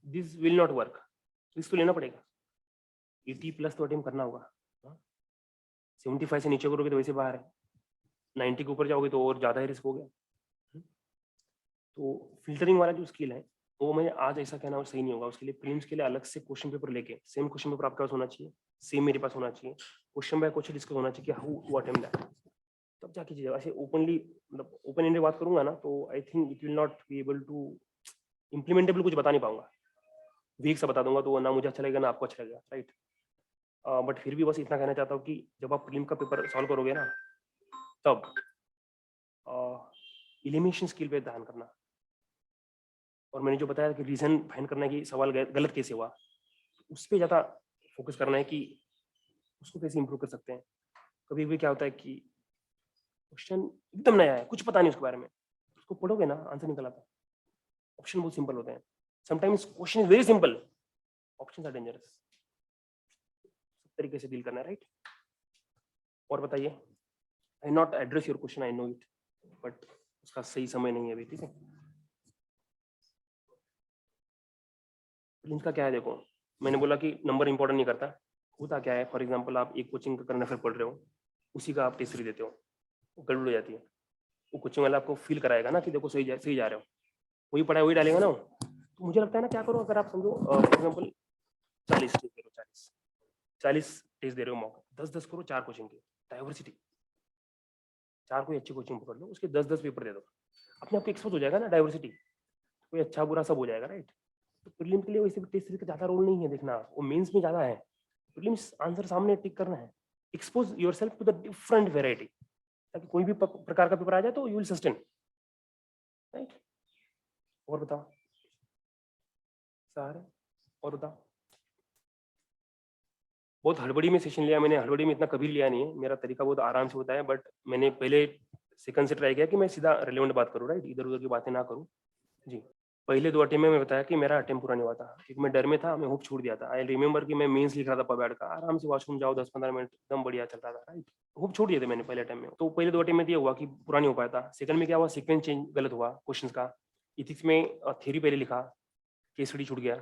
This will not work. Risk तो लेना पड़ेगा, 80+ तो अटेम्प्ट करना होगा। 75 से नीचे करोगे तो वैसे बाहर है, 90 के ऊपर जाओगे तो और ज्यादा ही रिस्क हो गया। तो फिल्टरिंग वाला जो स्किल है, वो मैं आज ऐसा कहना और सही नहीं होगा। उसके लिए प्रीलिम्स के लिए अलग से क्वेश्चन पेपर लेके, सेम क्वेश्चन पेपर आपके पास होना चाहिए, सेम मेरे पास होना चाहिए, क्वेश्चन बाय क्वेश्चन डिस्कस होना चाहिए कि हाउ टू अटेम्प्ट दैट। तब जाके चीजें ऐसे ओपनली, मतलब ओपन एंडेड बात करूंगा ना, तो I think it will not be able to implementable, कुछ बता नहीं पाऊंगा, वीक सा बता दूंगा तो ना मुझे अच्छा लगेगा ना आपको अच्छा लगेगा, राइट? बट फिर भी बस इतना कहना चाहता हूँ कि जब आप प्रीलिम का पेपर सॉल्व करोगे ना, तब एलिमिनेशन स्किल पे ध्यान करना। और मैंने जो बताया कि रीजन फाइंड करना है कि सवाल गलत कैसे हुआ, उस पर ज्यादा फोकस करना है कि उसको कैसे इंप्रूव कर सकते हैं। कभी भी क्या होता है कि क्वेश्चन एकदम नया है, कुछ पता नहीं उसके बारे में, उसको पढ़ोगे ना आंसर निकल आता है, ऑप्शन बहुत सिंपल होते हैं, sometimes question is very simple, options are dangerous. तरीके से डील करना है, राइट? और बताइए, I not address your question, I know it, but उसका सही समय नहीं है अभी, ठीक है? इनका क्या है, देखो मैंने बोला कि नंबर इंपॉर्टेंट नहीं करता, होता क्या है, फॉर एग्जांपल आप एक कोचिंग का करंट अफेयर पढ़ रहे हो, उसी का आप टेस्ट सीरीज देते हो, वो गड़बड़ हो जाती है, वो कोचिंग वाला आपको फील कराएगा ना कि देखो सही जा रहे हो, वही पढ़ाई वही डालेगा ना। तो मुझे लगता है ना, क्या करो, अगर आप समझो फॉर एग्जाम्पल 40 टेस्ट दे रहे हो, 40 टेस्ट दे रहे हो, मॉक 10-10 करो, 4 कोचिंग की डाइवर्सिटी, 4 कोई अच्छी कोचिंग पकड़ लो, उसके 10-10 पेपर दे दो, अपने आप एक्सपोज हो जाएगा ना डाइवर्सिटी, कोई अच्छा बुरा सब हो जाएगा, राइट? तो प्रीलिम के लिए वैसे भी टेस्ट सीरीज का ज्यादा रोल नहीं है देखना, वो मेंस में ज्यादा है, प्रीलिम्स आंसर सामने टिक करना है, expose yourself to the different variety, ताकि कोई भी प्रकार का पेपर आ जाए तो यू विल सस्टेन, राइट? और बताओ सारे, और बताओ। बहुत हड़बड़ी में सेशन लिया मैंने, हड़बड़ी में इतना कभी लिया नहीं है, मेरा तरीका बहुत आराम से होता है, बट मैंने पहले सेकंड से ट्राई किया कि मैं सीधा रिलेवेंट बात करूँ, राइट? इधर उधर की बातें ना करूँ जी। पहले 2 अटेम्प्ट में मैं बताया कि मेरा अटेम्प्ट पूरा नहीं हुआ था, क्योंकि मैं डर में था, मैं होप छोड़ दिया था। आई रिमेंबर कि मैं मेंस लिख रहा था पबैड का, आराम से वॉशरूम जाओ 10-15 मिनट, एकदम बढ़िया चल रहा था, राइट? होप छोड़ दिए थे मैंने पहले अटेम्प्ट में। तो पहले 2 अटेम्प्ट में ये हुआ कि पूरा नहीं हो पाया था। सेकंड में क्या हुआ, सीक्वेंस चेंज गलत हुआ क्वेश्चंस का, इथिक्स में थ्योरी पहले लिखा, केस स्टडी छूट गया,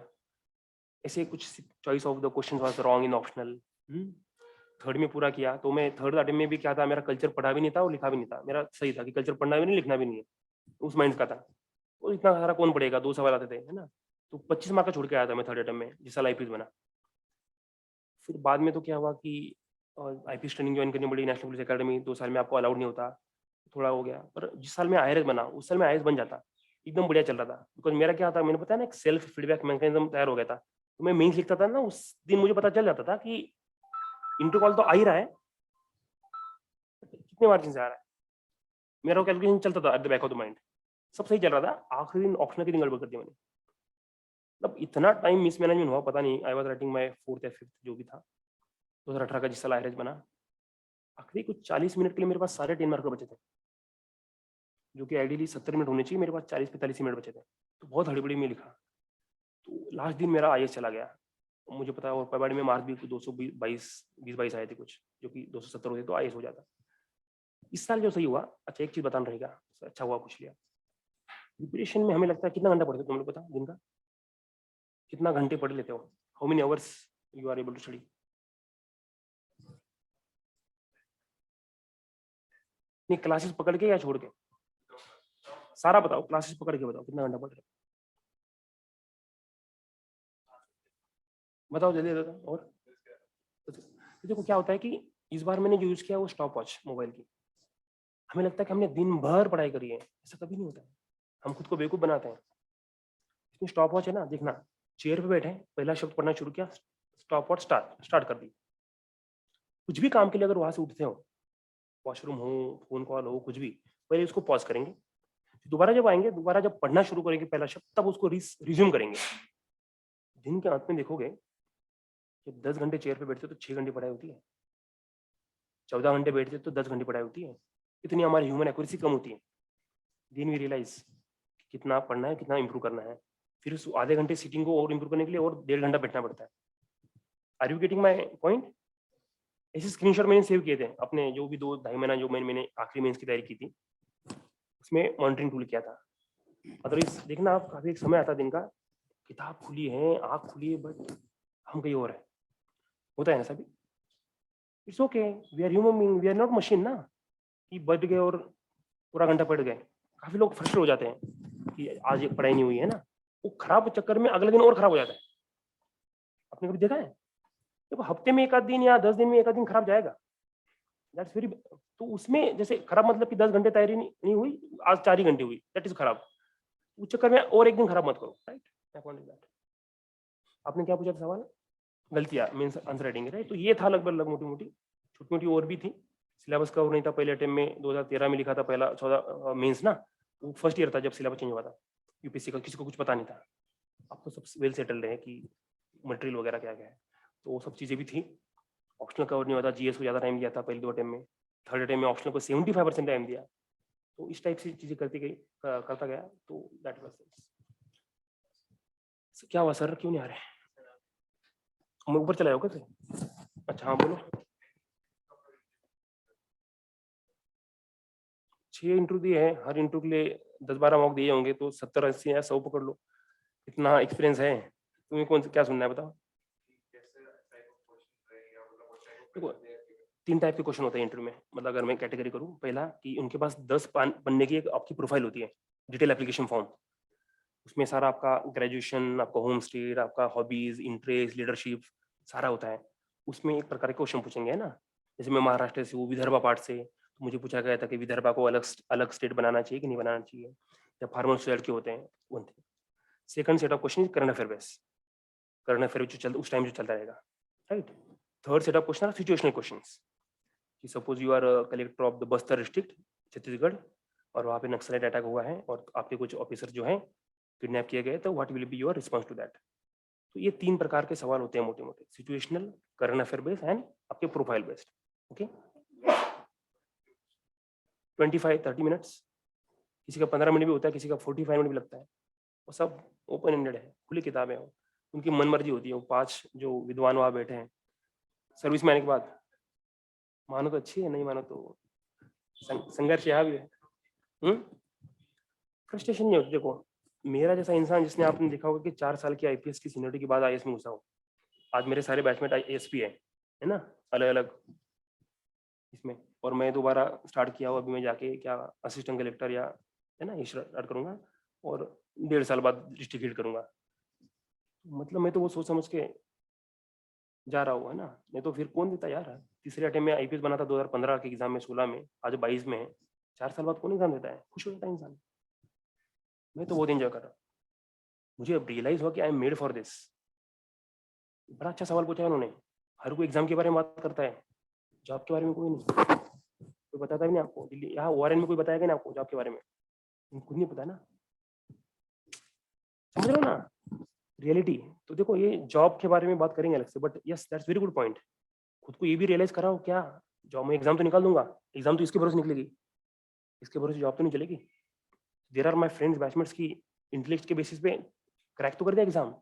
ऐसे कुछ choice of the question was wrong in optional. Third में पूरा किया, तो मैं थर्ड अटेम्प्ट में भी क्या था, मेरा कल्चर पढ़ा भी नहीं था और लिखा भी नहीं था, मेरा सही था कि कल्चर पढ़ना भी नहीं लिखना भी नहीं है, उस माइंड का था। तो इतना सारा कौन पढ़ेगा, 2 सवाल आते थे, है ना? तो 25 मार्क का छोड़ के आया था मैं थर्ड अटेम्प्ट में, जिस साल आईपीएस बना। फिर बाद में तो क्या हुआ कि आईपीएस ट्रेनिंग ज्वाइन करनी पड़ी, नेशनल पुलिस अकेडमी, 2 साल में आपको अलाउड नहीं होता, थोड़ा हो गया। पर जिस साल में आईआरएस बना, उस साल में आईएएस बन जाता, एकदम बढ़िया चल रहा था, बिकॉज मेरा क्या था, मैंने बताया ना, एक सेल्फ फीडबैक मैकेनिज्म तैयार हो गया था। तो मैं मेंस लिखता था ना, उस दिन मुझे पता चल जाता था कि इंटरव्यू कॉल तो आ ही रहा है, कितने मार्जिन से आ रहा है, मेरा कैलकुलेशन चलता था at the back of the mind, सब सही चल रहा था। आखिरी दिन ऑप्शनल के दिन गड़बड़ कर दिया मैंने, मतलब इतना टाइम मिसमैनेजमेंट हुआ, पता नहीं। I was writing my 4th या 5th जो भी था, 2018 का जिस साल आईआरएस बना, आखिरी कुछ 40 मिनट के लिए मेरे पास सारे 10 मार्क बचे थे, जो कि आइडियली 70 मिनट होने चाहिए, मेरे पास 40-45 मिनट बचे थे, तो बहुत हड़बड़ी में लिखा। तो लास्ट दिन मेरा आईएएस चला गया, मुझे पता है। और पबाड़ी में मार्क्स भी 222 आए थे कुछ, जो कि 270 होते तो आईएएस हो जाता। इस साल जो सही हुआ, अच्छा एक चीज बताना रहेगा, अच्छा हुआ पूछ लिया, प्रिपरेशन में हमें लगता है कितना घंटा पढ़ते हो तुम लोग, पता दिन का कितना घंटे पढ़ लेते हो? How many hours you are able to study? नहीं, क्लासेस पकड़ के या छोड़ के? सारा बताओ, क्लासेस पकड़ के बताओ कितना घंटा पढ़ रहे हो, बताओ जल्दी बताओ। और तो देखो क्या होता है कि इस बार मैंने जो यूज किया वो स्टॉप वॉच मोबाइल की, हमें लगता है कि हमने दिन भर पढ़ाई करी है, ऐसा कभी नहीं होता है, हम खुद को बेवकूफ बनाते हैं। इसमें स्टॉप वॉच है ना, देखना, चेयर पे बैठे, पहला शब्द पढ़ना शुरू किया, स्टॉप वॉच स्टार्ट कर दी। कुछ भी काम के लिए अगर वहां से उठते हो, वॉशरूम हो, फोन कॉल हो, कुछ भी, पहले उसको पॉज करेंगे, दोबारा जब आएंगे, दोबारा जब पढ़ना शुरू करेंगे पहला शब्द, तब उसको रिज्यूम करेंगे। दिन के अंत में देखोगे कि 10 घंटे चेयर पे बैठते तो 6 घंटे पढ़ाई होती है, 14 घंटे बैठते तो 10 घंटे पढ़ाई होती है। इतनी हमारी ह्यूमन एक्यूरेसी कम होती है। दिन वी रियलाइज कितना पढ़ना है, कितना इंप्रूव करना है, फिर उस आधे घंटे सीटिंग को और इंप्रूव करने के लिए और 1.5 घंटा बैठना पड़ता है। Are you getting my point? ऐसे स्क्रीनशॉट मैंने सेव किए थे अपने, जो भी 2-2.5 महीना जो मैंने आखिरी मेंस की तैयारी की थी, उसमें मॉनिटरिंग टूल किया था। अदरवाइज देखना आप, काफी एक समय आता दिन का, किताब खुली है, आँख खुली है, बट हम कहीं और है, होता है ना सभी। It's okay, we are human being, we are not machine ना, कि बैठ गए और पूरा घंटा पढ़ गए। काफी लोग फ्रस्ट्रेट हो जाते हैं कि आज एक पढ़ाई नहीं हुई है ना, वो खराब चक्कर में अगले दिन और खराब हो जाता है। आपने कभी देखा है? देखो हफ्ते में 1 आध दिन या 10 दिन में 1 आध दिन खराब जाएगा, दैट्स वेरी। तो उसमें जैसे खराब मतलब कि 10 घंटे तैयारी नहीं हुई, आज 4 ही घंटे हुई, दैट इज खराब। उस चक्कर में और एक दिन खराब मत करो, राइट? आपने क्या पूछा था सवाल? गलतियां मीन्स आंसर राइटिंग, राइट? तो ये था लगभग मोटी मोटी, छोटी मोटी और भी थी। सिलेबस कवर नहीं था पहले अटेम्प्ट में, 2013 में लिखा था पहला 14 मेंस ना, वो फर्स्ट ईयर था जब सिलेबस चेंज हुआ था यूपीएससी का, किसी को कुछ पता नहीं था। अब तो सब वेल सेटल्ड है कि मटेरियल वगैरह क्या क्या है, तो वो सब चीजें भी थी। ऑप्शनल कवर नहीं हुआ था, जीएस को ज्यादा टाइम दिया था पहले 2 अटेम्प्ट में, थर्ड अटेम्प्ट में ऑप्शनल को 75% टाइम दिया। तो इस टाइप से चीजें करती गई, करता गया, तो दैट वाज क्या हुआ सर, क्यों नहीं आ रहे? मैं ऊपर चला जाओ कैसे? अच्छा हाँ बोलो। 6 इंटरव्यू दिए हैं, हर इंटरव्यू के लिए 10-12 मॉक दिए होंगे, तो 70-80 या 100 पकड़ लो, इतना एक्सपीरियंस है। तुम्हें कौन क्या सुनना है बताओ? देखो 3 टाइप के क्वेश्चन होते हैं इंटरव्यू में, मतलब अगर मैं कैटेगरी करूँ, पहला कि उनके पास 10 पन्ने की एक आपकी प्रोफाइल होती है, डिटेल एप्लीकेशन फॉर्म। उसमें सारा आपका ग्रेजुएशन, आपका होम स्टेट, आपका हॉबीज, इंटरेस्ट, लीडरशिप सारा होता है। उसमें एक प्रकार के क्वेश्चन पूछेंगे, है ना? जैसे मैं महाराष्ट्र से हूँ, विदर्भा पार्ट से, तो मुझे पूछा गया था कि विदर्भा को अलग अलग स्टेट बनाना चाहिए कि नहीं बनाना चाहिए, या फार्मर सोयल के होते हैं one thing. Second set of question current affair base, current affair जो चल उस टाइम जो चलता रहेगा, right. Third set of question are situational questions, कि suppose you are collector of the Bastar district Chhattisgarh, और वहाँ पे नक्सलाइट अटैक हुआ है और आपके कुछ ऑफिसर जो हैं किडनैप किए गए, तो what will be your response to that. तो ये 3 प्रकार के सवाल होते हैं मोटे मोटे, situational, current affair based and आपके प्रोफाइल बेस्ड। ओके, 25-30 मिनट्स, किसी का 15 मिनट भी होता है, किसी का 45 मिनट भी लगता है। वो सब ओपन एंडेड है, खुली किताबें हैं, उनकी मन मर्जी होती है। वो 5 जो विद्वान वहाँ बैठे हैं सर्विस में आने के बाद, मानो तो अच्छी है, नहीं मानो तो संघर्ष यहाँ भी है। फ्रस्ट्रेशन नहीं होती। देखो मेरा जैसा इंसान, जिसने आपने देखा होगा कि 4 साल की आईपीएस की सीनियरिटी के बाद आईएएस में घुसा हो, आज मेरे सारे बैचमेट एएसपी है ना, अलग अलग इसमें, और मैं दोबारा स्टार्ट किया हूँ अभी, मैं जाके क्या असिस्टेंट कलेक्टर या है ना ये स्टार्ट करूंगा, और 1.5 साल बाद डिस्ट्रिक्ट हीड करूंगा। मतलब मैं तो वो सोच समझ के जा रहा हूँ, है ना, नहीं तो फिर कौन देता यार। तीसरे अटेम्प्ट में आईपीएस बना था 2015 के एग्जाम में, 16 में, आज 22 में है। 4 साल बाद कौन एग्जाम देता है? खुश हो जाता है इंसान। मैं तो बहुत एंजॉय कर रहा हूँ। मुझे अब रियलाइज हुआ कि I M made for this. बड़ा अच्छा सवाल पूछा है उन्होंने। हर कोई एग्जाम के बारे में बात करता है, जॉब के बारे में कोई नहीं, कोई बताता भी नहीं आपको। दिल्ली यहाँ ओआरएन में कोई बताएगा नहीं आपको जॉब के बारे में, खुद नहीं पता ना, समझ रहे हो ना रियलिटी। तो देखो ये जॉब के बारे में बात करेंगे अलग से, but yes that's very good point. खुद को ये भी रियलाइज कराओ, क्या जॉब में एग्जाम तो निकाल दूंगा, एग्जाम तो इसके भरोसे निकलेगी, इसके भरोसे जॉब तो नहीं चलेगी। There are my friends batchmates की इंटेलेक्ट के बेसिस पे क्रैक तो कर दिया एग्जाम,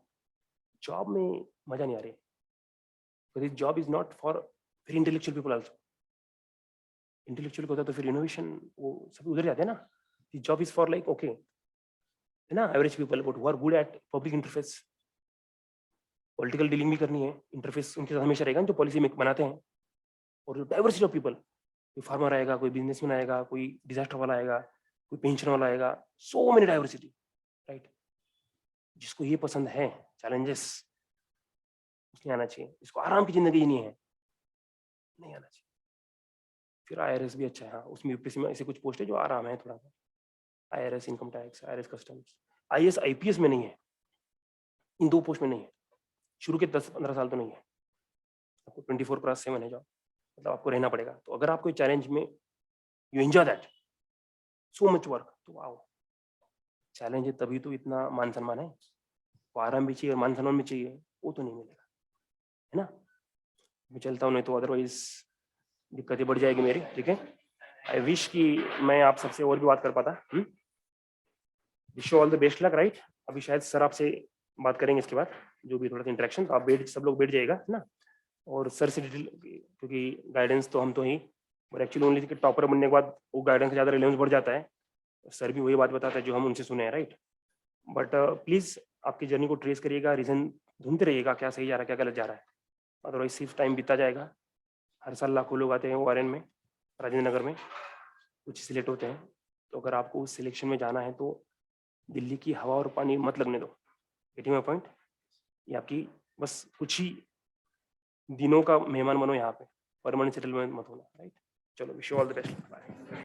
जॉब में मजा नहीं आ रही। Job is not for very intellectual people also. Intellectual होता है तो फिर इनोवेशन वो सभी उधर जाते हैं ना। Job is for like okay, है ना, average people but who are good at public interface. Political dealing भी करनी है, इंटरफेस उनके साथ हमेशा रहेगा जो पॉलिसी में बनाते हैं। और जो डाइवर्सिटी ऑफ पीपल, कोई फार्मर आएगा, कोई बिजनेसमैन आएगा, कोई डिजास्टर वाला आएगा, कोई पेंशन वाला आएगा, सो मेनी डाइवर्सिटी, राइट। जिसको ये पसंद है चैलेंजेस, उसने आना चाहिए। जिसको आराम की जिंदगी जीनी है, नहीं आना चाहिए। फिर आईआरएस भी अच्छा है, हाँ उसमें यूपीएससी में ऐसे कुछ पोस्ट है जो आराम है थोड़ा सा, IRS, income tax, IRS customs. IAS IPS में नहीं है, इन 2 पोस्ट में नहीं है। शुरू के 10-15 साल तो नहीं है, आपको 24/7 है जॉब, मतलब आपको रहना पड़ेगा। तो अगर आपको चैलेंज में you enjoy that so much work, तो वाओ, चैलेंज है तभी तो इतना मान सम्मान है। वो आराम भी चाहिए और मान सम्मान भी चाहिए, वो तो नहीं मिलेगा, है ना। मैं चलता हूँ, नहीं तो अदरवाइज दिक्कतें बढ़ जाएगी मेरी, ठीक है। आई विश कि मैं आप सबसे और भी बात कर पाता। Wish you all the best luck, right. अभी शायद सर आपसे बात करेंगे इसके बाद, जो भी थोड़ा सा इंटरेक्शन, तो आप बैठ, सब लोग बैठ जाएगा, है ना। और सर से डिटेल, क्योंकि गाइडेंस तो हम तो ही, और एक्चुअली ओनली टॉपर बनने के बाद वो गाइडेंस का ज़्यादा रिलेवेंस बढ़ जाता है। सर भी वही बात बताता है जो हम उनसे सुने हैं, राइट। बट प्लीज़ आपकी जर्नी को ट्रेस करिएगा, रीज़न ढूंढते रहिएगा, क्या सही जा रहा है, क्या गलत जा रहा है। अदरवाइज सिर्फ टाइम बीता जाएगा। हर साल लाखों लोग आते हैं ओआरएन में, राजेंद्र नगर में, कुछ सिलेक्ट होते हैं। तो अगर आपको उस सिलेक्शन में जाना है तो दिल्ली की हवा और पानी मत लगने दो। Getting my point? ये आपकी बस कुछ ही दिनों का मेहमान बनो यहाँ पे, परमानेंट सेटलमेंट मत होना, राइट। चलो wish you all the best, bye.